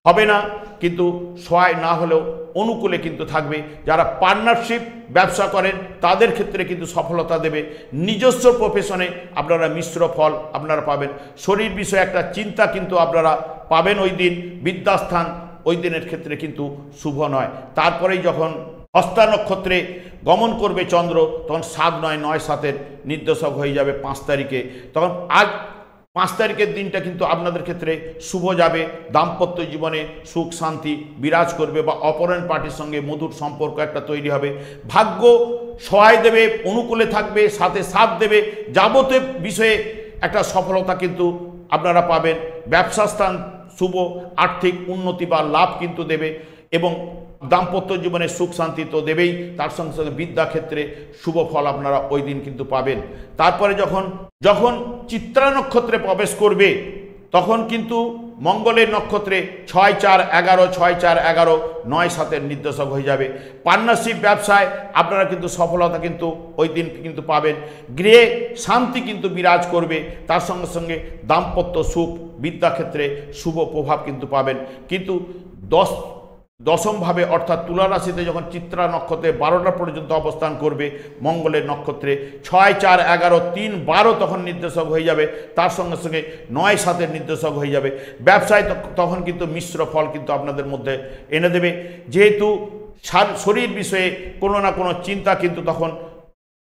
হবে না, কিন্তু সহায় না হলেও অনুকূলে কিন্তু থাকবে। যারা পার্টনারশিপ ব্যবসা করেন তাদের ক্ষেত্রে কিন্তু সফলতা দেবে। নিজস্ব প্রফেশনে আপনারা মিশ্র ফল আপনারা পাবেন। শরীর বিষয়ে একটা চিন্তা কিন্তু আপনারা পাবেন ওই দিন। বিদ্যাস্থান ওই দিনের ক্ষেত্রে কিন্তু শুভ নয়। তারপরেই যখন হস্তা নক্ষত্রে গমন করবে চন্দ্র, তখন 7, 9, 9, 7-এর নির্দেশক হয়ে যাবে 5 তারিখে। তখন আজ 5 তারিখের দিনটা কিন্তু আপনাদের ক্ষেত্রে শুভ যাবে। দাম্পত্য জীবনে সুখ শান্তি বিরাজ করবে বা অপরায়ণ পার্টির সঙ্গে মধুর সম্পর্ক একটা তৈরি হবে। ভাগ্য সহায় দেবে, অনুকূলে থাকবে, সাথে সাথ দেবে। যাবতীয় বিষয়ে একটা সফলতা কিন্তু আপনারা পাবেন। ব্যবসা স্থান শুভ, আর্থিক উন্নতি বা লাভ কিন্তু দেবে এবং দাম্পত্য জীবনে সুখ শান্তি তো দেবেই, তার সঙ্গে সঙ্গে বিদ্যাক্ষেত্রে শুভ ফল আপনারা ওই দিন কিন্তু পাবেন। তারপরে যখন চিত্রা নক্ষত্রে প্রবেশ করবে, তখন কিন্তু মঙ্গলের নক্ষত্রে 6, 4, 11, 6, 4, 11, 9, 7-এর নির্দেশক হয়ে যাবে। পার্টনারশিপ ব্যবসায় আপনারা কিন্তু সফলতা কিন্তু ওই দিন কিন্তু পাবেন। গৃহে শান্তি কিন্তু বিরাজ করবে, তার সঙ্গে সঙ্গে দাম্পত্য সুখ, বিদ্যাক্ষেত্রে শুভ প্রভাব কিন্তু পাবেন। কিন্তু দশম ভাবে অর্থাৎ তুলা রাশিতে যখন চিত্রা নক্ষত্রে 12টা পর্যন্ত অবস্থান করবে মঙ্গলের নক্ষত্রে, 6, 4, 11, 3, 12 তখন নির্দেশক হয়ে যাবে। তার সঙ্গে সঙ্গে 9, 7-এর নির্দেশক হয়ে যাবে। ব্যবসায় তখন কিন্তু মিশ্র ফল কিন্তু আপনাদের মধ্যে এনে দেবে। যেহেতু শরীর বিষয়ে কোনো না কোনো চিন্তা কিন্তু তখন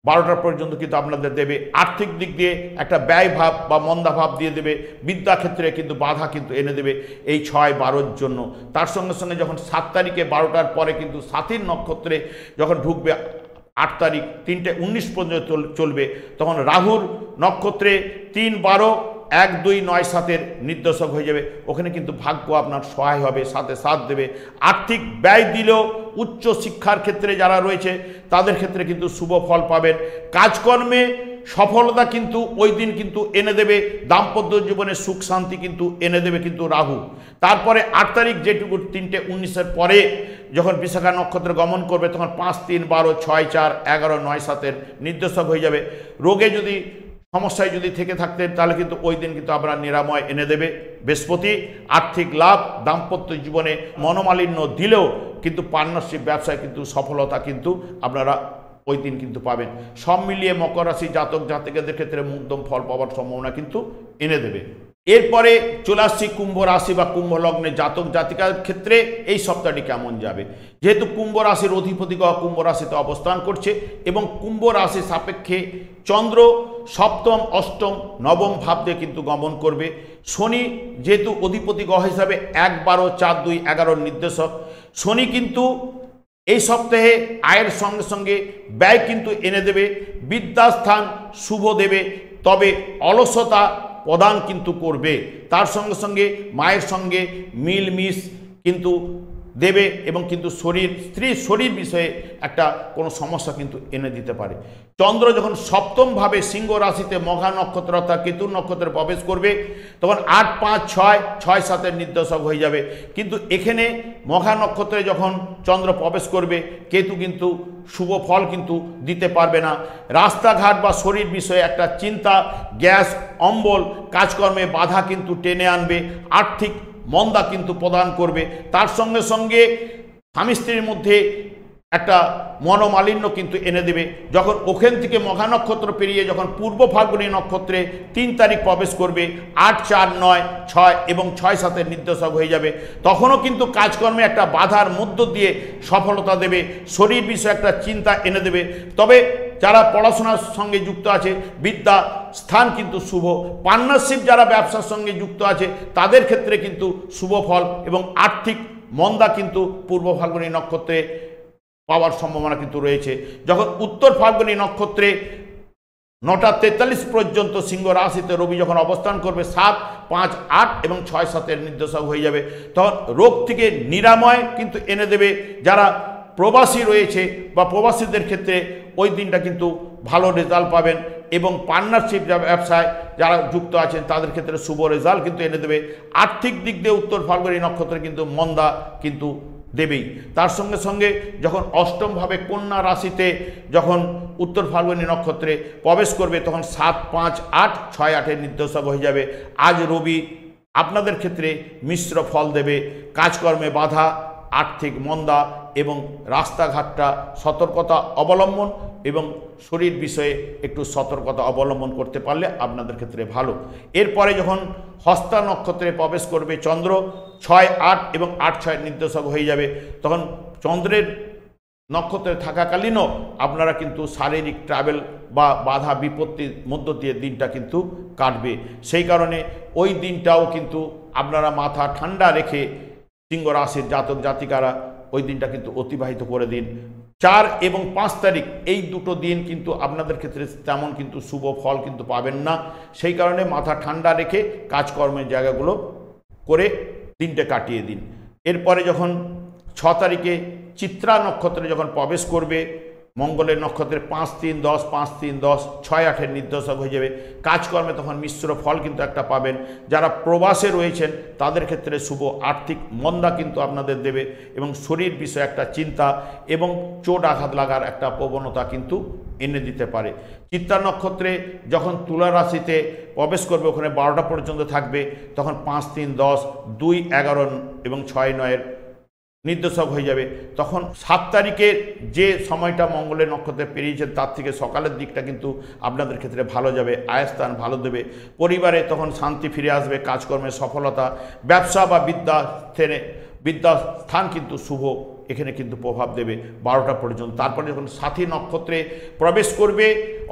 12টা পর্যন্ত কিন্তু আপনাদের দেবে। আর্থিক দিক দিয়ে একটা ব্যয় ভাব বা মন্দা ভাব দিয়ে দেবে। বিদ্যাক্ষেত্রে কিন্তু বাধা কিন্তু এনে দেবে এই 6-12 জন্য। তার সঙ্গে সঙ্গে যখন 7 তারিখে 12টার পরে কিন্তু সাথীর নক্ষত্রে যখন ঢুকবে, 8 তারিখ 3:19 পর্যন্ত চলবে, তখন রাহুর নক্ষত্রে 3-12 1-2-9-7 নির্দেশক হয়ে যাবে। ওখানে কিন্তু ভাগ্য আপনার সহায় হবে, সাথে সাথ দেবে। আর্থিক ব্যয় দিলেও উচ্চ শিক্ষার ক্ষেত্রে যারা রয়েছে তাদের ক্ষেত্রে কিন্তু শুভ ফল পাবেন। কাজকর্মে সফলতা কিন্তু ওই দিন কিন্তু এনে দেবে। দাম্পত্য জীবনে সুখ শান্তি কিন্তু এনে দেবে কিন্তু রাহু। তারপরে 8 তারিখ যেটুকু 3:19 পরে যখন বিশাখা নক্ষত্রে গমন করবে, তখন 5-3-12 6-4-11-9-7 নির্দেশক হয়ে যাবে। রোগে যদি সমস্যায় যদি থেকে থাকতেন তাহলে কিন্তু ওই দিন কিন্তু আপনার নিরাময় এনে দেবে বৃহস্পতি। আর্থিক লাভ, দাম্পত্য জীবনে মনোমালিন্য দিলেও কিন্তু পার্টনারশিপ ব্যবসায় কিন্তু সফলতা কিন্তু আপনারা ওই দিন কিন্তু পাবেন। সব মিলিয়ে মকর রাশি জাতক জাতিকাদের ক্ষেত্রে মুগ্ধম ফল পাওয়ার সম্ভাবনা কিন্তু এনে দেবে। এরপরে চলে আসছি কুম্ভ রাশি বা কুম্ভ লগ্নে জাতক জাতিকার ক্ষেত্রে এই সপ্তাহটি কেমন যাবে। যেহেতু কুম্ভ রাশির অধিপতি গ্রহ কুম্ভ রাশিতে অবস্থান করছে এবং কুম্ভ রাশি সাপেক্ষে চন্দ্র সপ্তম, অষ্টম, নবম ভাব দিয়ে কিন্তু গমন করবে। শনি যেহেতু অধিপতি গ্রহ হিসাবে 1-12-4-2-11 নির্দেশক, শনি কিন্তু এই সপ্তাহে আয়ের সঙ্গে সঙ্গে ব্যয় কিন্তু এনে দেবে। বিদ্যাস্থান শুভ দেবে, তবে অলসতা প্রদান কিন্তু করবে। তার সঙ্গে সঙ্গে মায়ের সঙ্গে মিলমিশ কিন্তু দেবে এবং কিন্তু স্ত্রীর শরীর বিষয়ে একটা কোনো সমস্যা কিন্তু এনে দিতে পারে। চন্দ্র যখন সপ্তমভাবে সিংহ রাশিতে মঘা নক্ষত্র অর্থাৎ কেতু নক্ষত্রে প্রবেশ করবে, তখন 8-5-6-6-7 নির্দেশক হয়ে যাবে। কিন্তু এখানে মঘা নক্ষত্রে যখন চন্দ্র প্রবেশ করবে, কেতু কিন্তু শুভ ফল কিন্তু দিতে পারবে না। রাস্তাঘাট বা শরীর বিষয়ে একটা চিন্তা, গ্যাস অম্বল, কাজকর্মে বাধা কিন্তু টেনে আনবে। আর্থিক মন্দা কিন্তু প্রদান করবে। তার সঙ্গে সঙ্গে স্বামী স্ত্রীর মধ্যে একটা মনোমালিন্য কিন্তু এনে দেবে। যখন ওখান থেকে মঘা নক্ষত্র পেরিয়ে যখন পূর্ব ফাল্গুনী নক্ষত্রে 3 তারিখ প্রবেশ করবে, 8-4-9-6 এবং 6-7 নির্দেশক হয়ে যাবে, তখনও কিন্তু কাজকর্মে একটা বাধার মধ্য দিয়ে সফলতা দেবে। শরীর বিষয়ে একটা চিন্তা এনে দেবে। তবে যারা পড়াশোনার সঙ্গে যুক্ত আছে, বিদ্যা স্থান কিন্তু শুভ। পার্টনারশিপ যারা ব্যবসার সঙ্গে যুক্ত আছে তাদের ক্ষেত্রে কিন্তু শুভ ফল এবং আর্থিক মন্দা কিন্তু পূর্ব ফাল্গুনী নক্ষত্রে পাওয়ার সম্ভাবনা কিন্তু রয়েছে। যখন উত্তর ফাল্গুনী নক্ষত্রে 9:43 পর্যন্ত সিংহ রাশিতে রবি যখন অবস্থান করবে, 7-5-8 এবং 6-7 নির্দেশক হয়ে যাবে, তখন রোগ থেকে নিরাময় কিন্তু এনে দেবে। যারা প্রবাসী রয়েছে বা প্রবাসীদের ক্ষেত্রে ওই দিনটা কিন্তু ভালো রেজাল্ট পাবেন এবং পার্টনারশিপ ব্যবসায় যারা যুক্ত আছেন তাদের ক্ষেত্রে শুভ রেজাল্ট কিন্তু এনে দেবে। আর্থিক দিক দিয়ে উত্তর ফাল্গুনী নক্ষত্রে কিন্তু মন্দা কিন্তু দেবেই। তার সঙ্গে সঙ্গে যখন অষ্টমভাবে কন্যা রাশিতে যখন উত্তর ফাল্গুনী নক্ষত্রে প্রবেশ করবে, তখন 7-5-8-6-8 নির্দেশক হয়ে যাবে। আজ রবি আপনাদের ক্ষেত্রে মিশ্র ফল দেবে। কাজকর্মে বাধা, আর্থিক মন্দা এবং রাস্তাঘাটটা সতর্কতা অবলম্বন এবং শরীর বিষয়ে একটু সতর্কতা অবলম্বন করতে পারলে আপনাদের ক্ষেত্রে ভালো। এরপরে যখন হস্তা নক্ষত্রে প্রবেশ করবে চন্দ্র, 6-8 এবং 8-6 নির্দেশক হয়ে যাবে, তখন চন্দ্রের নক্ষত্রে থাকাকালীনও আপনারা কিন্তু শারীরিক ট্রাভেল বা বাধা বিপত্তির মধ্য দিয়ে দিনটা কিন্তু কাটবে। সেই কারণে ওই দিনটাও কিন্তু আপনারা মাথা ঠান্ডা রেখে সিংহ রাশির জাতক জাতিকারা ওই দিনটা কিন্তু অতিবাহিত করে দিন। 4 এবং 5 তারিখ এই দুটো দিন কিন্তু আপনাদের ক্ষেত্রে তেমন কিন্তু শুভ ফল কিন্তু পাবেন না। সেই কারণে মাথা ঠান্ডা রেখে কাজকর্মের জায়গাগুলো করে দিনটা কাটিয়ে দিন। এরপরে যখন 6 তারিখে চিত্রা নক্ষত্রে যখন প্রবেশ করবে মঙ্গলের নক্ষত্রে 5-3-10 5-3-10 6-8 নির্দেশক হয়ে যাবে। কাজকর্মে তখন মিশ্র ফল কিন্তু একটা পাবেন। যারা প্রবাসে রয়েছেন তাদের ক্ষেত্রে শুভ। আর্থিক মন্দা কিন্তু আপনাদের দেবে এবং শরীর বিষয়ে একটা চিন্তা এবং চোট আঘাত লাগার একটা প্রবণতা কিন্তু এনে দিতে পারে। চিত্রা নক্ষত্রে যখন তুলা রাশিতে প্রবেশ করবে, ওখানে 12টা পর্যন্ত থাকবে, তখন 5-3-10 2-11 এবং 6-9 নির্দেশক হয়ে যাবে। তখন 7 তারিখের যে সময়টা মঙ্গলের নক্ষত্রে পেরিয়েছেন তার থেকে সকালের দিকটা কিন্তু আপনাদের ক্ষেত্রে ভালো যাবে। আয়স্থান ভালো দেবে। পরিবারে তখন শান্তি ফিরে আসবে। কাজকর্মে সফলতা, ব্যবসা বা বিদ্যা স্থান কিন্তু শুভ এখানে কিন্তু প্রভাব দেবে 12টা পর্যন্ত। তারপরে যখন সাথী নক্ষত্রে প্রবেশ করবে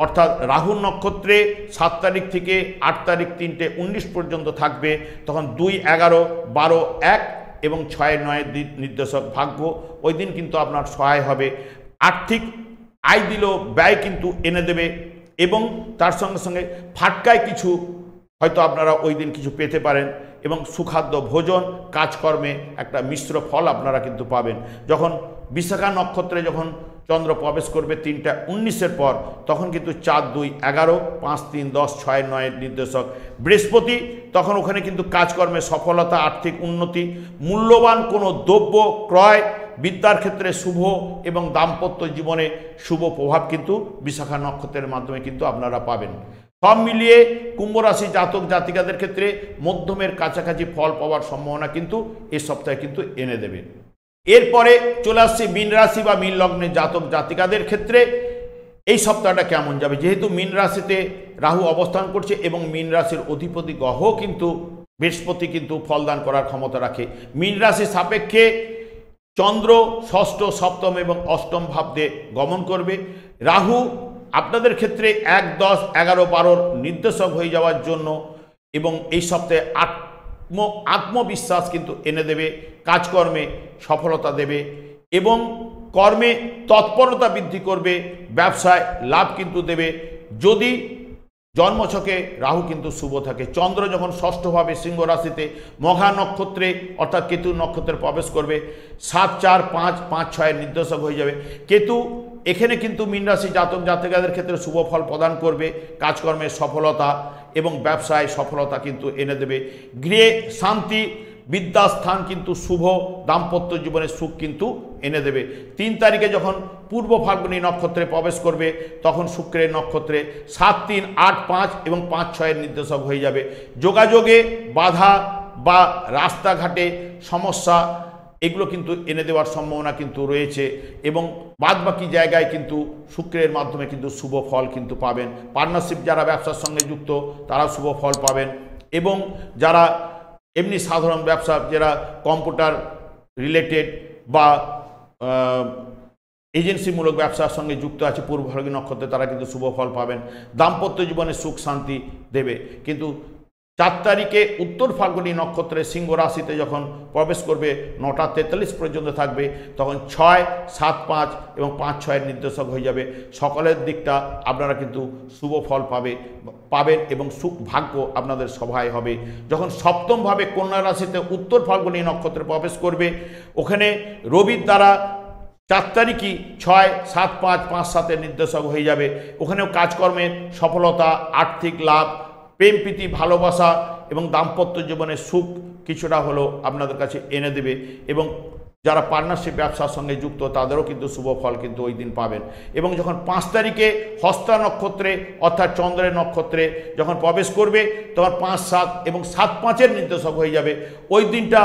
অর্থাৎ রাহু নক্ষত্রে 7 তারিখ থেকে 8 তারিখ 3:19 পর্যন্ত থাকবে, তখন 2, 11, 12, 1 এবং 6, 9 নির্দেশক ভাগ্য ওই দিন কিন্তু আপনার সহায় হবে। আর্থিক আয় দিলেও ব্যয় কিন্তু এনে দেবে এবং তার সঙ্গে সঙ্গে ফাটকায় কিছু হয়তো আপনারা ওই দিন কিছু পেতে পারেন এবং সুখাদ্য ভোজন কাজকর্মে একটা মিশ্র ফল আপনারা কিন্তু পাবেন। যখন বিশাখা নক্ষত্রে যখন চন্দ্র প্রবেশ করবে 3:19 পর, তখন কিন্তু 4, 2, 11, 5, 3, 10, 6, 9 নির্দেশক বৃহস্পতি, তখন ওখানে কিন্তু কাজকর্মে সফলতা, আর্থিক উন্নতি, মূল্যবান কোনো দ্রব্য ক্রয়, বিদ্যার ক্ষেত্রে শুভ এবং দাম্পত্য জীবনে শুভ প্রভাব কিন্তু বিশাখা নক্ষত্রের মাধ্যমে কিন্তু আপনারা পাবেন। সব মিলিয়ে কুম্ভ রাশি জাতক জাতিকাদের ক্ষেত্রে মধ্যমের কাছাকাছি ফল পাওয়ার সম্ভাবনা কিন্তু এই সপ্তাহে কিন্তু এনে দেবে। এরপরে চলে আসছে মীন রাশি বা মীন লগ্নের জাতক জাতিকাদের ক্ষেত্রে এই সপ্তাহটা কেমন যাবে। যেহেতু মীন রাশিতে রাহু অবস্থান করছে এবং মীন রাশির অধিপতি গ্রহ কিন্তু বৃহস্পতি কিন্তু ফলদান করার ক্ষমতা রাখে। মীন রাশির সাপেক্ষে চন্দ্র ষষ্ঠ, সপ্তম এবং অষ্টম ভাব দিয়ে গমন করবে। রাহু আপনাদের ক্ষেত্রে 1, 10, 11, 12 নির্দেশক হয়ে যাওয়ার জন্য এবং এই সপ্তাহে আত্মবিশ্বাস কিন্তু এনে দেবে, কাজকর্মে সফলতা দেবে এবং কর্মে তৎপরতা বৃদ্ধি করবে, ব্যবসায় লাভ কিন্তু দেবে যদি জন্মছকে রাহু কিন্তু শুভ থাকে। চন্দ্র যখন ষষ্ঠভাবে সিংহ রাশিতে মঘা নক্ষত্রে অর্থাৎ কেতু নক্ষত্রে প্রবেশ করবে 7, 4, 5, 5, 6 নির্দেশক হয়ে যাবে। কেতু এখানে কিন্তু মীন রাশি জাতক জাতিকাদের ক্ষেত্রে শুভ ফল প্রদান করবে, কাজকর্মের সফলতা এবং ব্যবসায় সফলতা কিন্তু এনে দেবে। গৃহে শান্তি, বিদ্যাস্থান কিন্তু শুভ, দাম্পত্য জীবনের সুখ কিন্তু এনে দেবে। 3 তারিখে যখন পূর্ব ফাল্গুনী নক্ষত্রে প্রবেশ করবে তখন শুক্রের নক্ষত্রে 7, 3, 8, 5 এবং 5, 6 নির্দেশক হয়ে যাবে। যোগাযোগে বাধা বা রাস্তাঘাটে সমস্যা এগুলো কিন্তু এনে দেওয়ার সম্ভাবনা কিন্তু রয়েছে এবং বাদবাকি জায়গায় কিন্তু শুক্রের মাধ্যমে কিন্তু শুভ ফল কিন্তু পাবেন। পার্টনারশিপ যারা ব্যবসার সঙ্গে যুক্ত তারা শুভ ফল পাবেন এবং যারা এমনি সাধারণ ব্যবসা, যারা কম্পিউটার রিলেটেড বা এজেন্সিমূলক ব্যবসার সঙ্গে যুক্ত আছে পূর্ব ফাল্গুনী নক্ষত্রে, তারা কিন্তু শুভ ফল পাবেন। দাম্পত্য জীবনে সুখ শান্তি দেবে। কিন্তু 4 তারিখে উত্তর ফাল্গুনী নক্ষত্রে সিংহ রাশিতে যখন প্রবেশ করবে 9:43 পর্যন্ত থাকবে, তখন 6, 7, 5 এবং 5, 6 নির্দেশক হয়ে যাবে। সকলের দিকটা আপনারা কিন্তু শুভ ফল পাবেন এবং সুখ ভাগ্য আপনাদের সহায় হবে। যখন সপ্তমভাবে কন্যা রাশিতে উত্তর ফাল্গুনী নক্ষত্রে প্রবেশ করবে, ওখানে রবির দ্বারা 4 তারিখই 6, 7, 5, 5, 7 নির্দেশক হয়ে যাবে। ওখানেও কাজকর্মের সফলতা, আর্থিক লাভ, প্রেম প্রীতি, ভালোবাসা এবং দাম্পত্য জীবনের সুখ কিছুটা হলেও আপনাদের কাছে এনে দেবে এবং যারা পার্টনারশিপ ব্যবসার সঙ্গে যুক্ত তাদেরও কিন্তু শুভ ফল কিন্তু ওই দিন পাবেন। এবং যখন 5 তারিখে হস্তা নক্ষত্রে অর্থাৎ চন্দ্রের নক্ষত্রে যখন প্রবেশ করবে তখন 5, 7 এবং 7, 5 নির্দেশক হয়ে যাবে। ওই দিনটা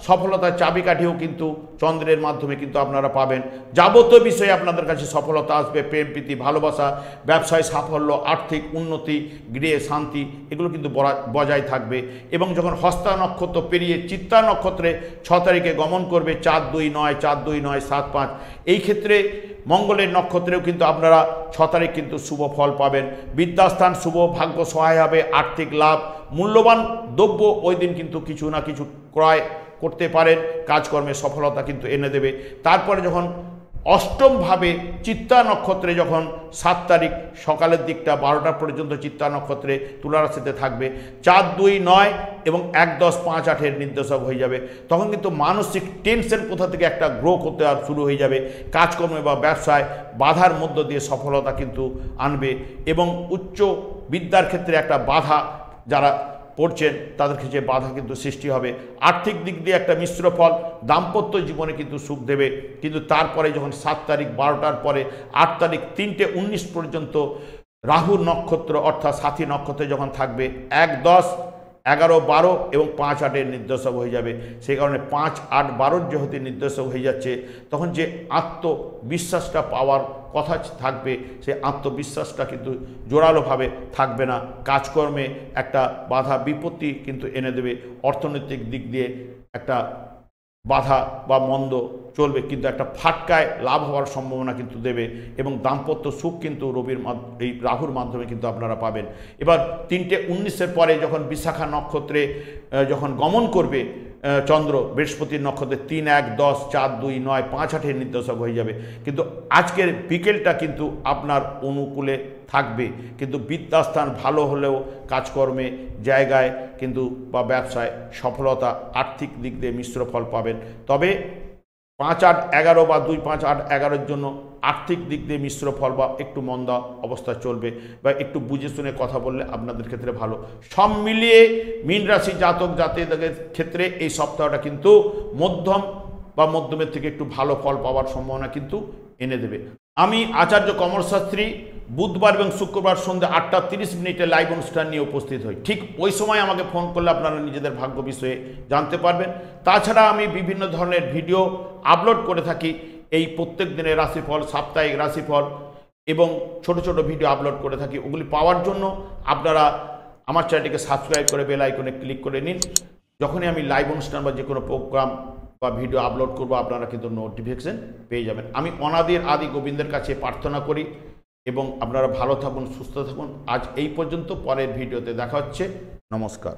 সফলতার চাবিকাঠিও কিন্তু চন্দ্রের মাধ্যমে কিন্তু আপনারা পাবেন। যাবতীয় বিষয়ে আপনাদের কাছে সফলতা আসবে, প্রেম প্রীতি, ভালোবাসা, ব্যবসায় সাফল্য, আর্থিক উন্নতি, গৃহে শান্তি এগুলো কিন্তু বজায় থাকবে। এবং যখন হস্তা নক্ষত্র পেরিয়ে চিত্তা নক্ষত্রে 6 তারিখে গমন করবে 4, 2, 9, 4, 2, 9, 7, 5, এই ক্ষেত্রে মঙ্গলের নক্ষত্রেও কিন্তু আপনারা 6 তারিখ কিন্তু শুভ ফল পাবেন। বিদ্যাস্থান শুভ, ভাগ্য সহায় হবে, আর্থিক লাভ, মূল্যবান দ্রব্য ওই দিন কিন্তু কিছু না কিছু ক্রয় করতে পারেন, কাজকর্মে সফলতা কিন্তু এনে দেবে। তারপরে যখন অষ্টমভাবে চিত্তা নক্ষত্রে যখন 7 তারিখ সকালের দিকটা 12টা পর্যন্ত চিত্তা নক্ষত্রে তুলা রাশিতে থাকবে 4, 2, 9 এবং 1, 10, 5, 8 নির্দেশক হয়ে যাবে, তখন কিন্তু মানসিক টেনশন কোথা থেকে একটা গ্রো করতে শুরু হয়ে যাবে। কাজকর্মে বা ব্যবসায় বাধার মধ্য দিয়ে সফলতা কিন্তু আনবে এবং উচ্চ বিদ্যার ক্ষেত্রে একটা বাধা যারা পড়ছেন তাদের ক্ষেত্রে বাধা কিন্তু সৃষ্টি হবে। আর্থিক দিক দিয়ে একটা মিশ্র ফল, দাম্পত্য জীবনে কিন্তু সুখ দেবে। কিন্তু তারপরে যখন 7 তারিখ 12টার পরে 8 তারিখ 3:19 পর্যন্ত রাহুর নক্ষত্র অর্থাৎ সাথী নক্ষত্রে যখন থাকবে 1, 10, 11, 12 এবং 5, 8 নির্দেশক হয়ে যাবে। সেই কারণে 5, 8, 12 যেহেতু নির্দেশক হয়ে যাচ্ছে তখন যে আত্মবিশ্বাসটা পাওয়ার কথা থাকবে সেই আত্মবিশ্বাসটা কিন্তু জোরালোভাবে থাকবে না। কাজকর্মে একটা বাধা বিপত্তি কিন্তু এনে দেবে। অর্থনৈতিক দিক দিয়ে একটা বাধা বা মন্দ চলবে, কিন্তু একটা ফাটকায় লাভ হওয়ার সম্ভাবনা কিন্তু দেবে এবং দাম্পত্য সুখ কিন্তু এই রাহুর মাধ্যমে কিন্তু আপনারা পাবেন। এবার 3:19 পরে যখন বিশাখা নক্ষত্রে যখন গমন করবে চন্দ্র বৃহস্পতির নক্ষত্রে 3, 1, 10, 4, 2, 9, 5, 8 নির্দেশক হয়ে যাবে। কিন্তু আজকের বিকেলটা কিন্তু আপনার অনুকূলে থাকবে, কিন্তু বিদ্যাস্থান ভালো হলেও কাজকর্মে জায়গায় কিন্তু বা ব্যবসায় সফলতা, আর্থিক দিক দিয়ে মিশ্র ফল পাবেন। তবে 5, 8, 11 বা 2, 5, 8, 11 জন্য আর্থিক দিক দিয়ে মিশ্র ফল বা একটু মন্দা অবস্থা চলবে, বা একটু বুঝে শুনে কথা বললে আপনাদের ক্ষেত্রে ভালো। সব মিলিয়ে মীন রাশি জাতক জাতিকাদের ক্ষেত্রে এই সপ্তাহটা কিন্তু মধ্যম বা মধ্যমের থেকে একটু ভালো ফল পাওয়ার সম্ভাবনা কিন্তু এনে দেবে। আমি আচার্য কমল শাস্ত্রী বুধবার এবং শুক্রবার সন্ধ্যে 8:30 লাইভ অনুষ্ঠান নিয়ে উপস্থিত হই। ঠিক ওই সময় আমাকে ফোন করলে আপনারা নিজেদের ভাগ্য বিষয়ে জানতে পারবেন। তাছাড়া আমি বিভিন্ন ধরনের ভিডিও আপলোড করে থাকি, এই প্রত্যেক দিনের রাশিফল, সাপ্তাহিক রাশিফল এবং ছোট ছোট ভিডিও আপলোড করে থাকি। ওগুলি পাওয়ার জন্য আপনারা আমার চ্যানেলটিকে সাবস্ক্রাইব করে বেল আইকনে ক্লিক করে নিন। যখনই আমি লাইভ অনুষ্ঠান বা যে কোনো প্রোগ্রাম বা ভিডিও আপলোড করব আপনারা কিন্তু নোটিফিকেশন পেয়ে যাবেন। আমি অনাদির আদি গোবিন্দের কাছে প্রার্থনা করি এবং আপনারা ভালো থাকুন, সুস্থ থাকুন। আজ এই পর্যন্ত, পরের ভিডিওতে দেখা হচ্ছে। নমস্কার।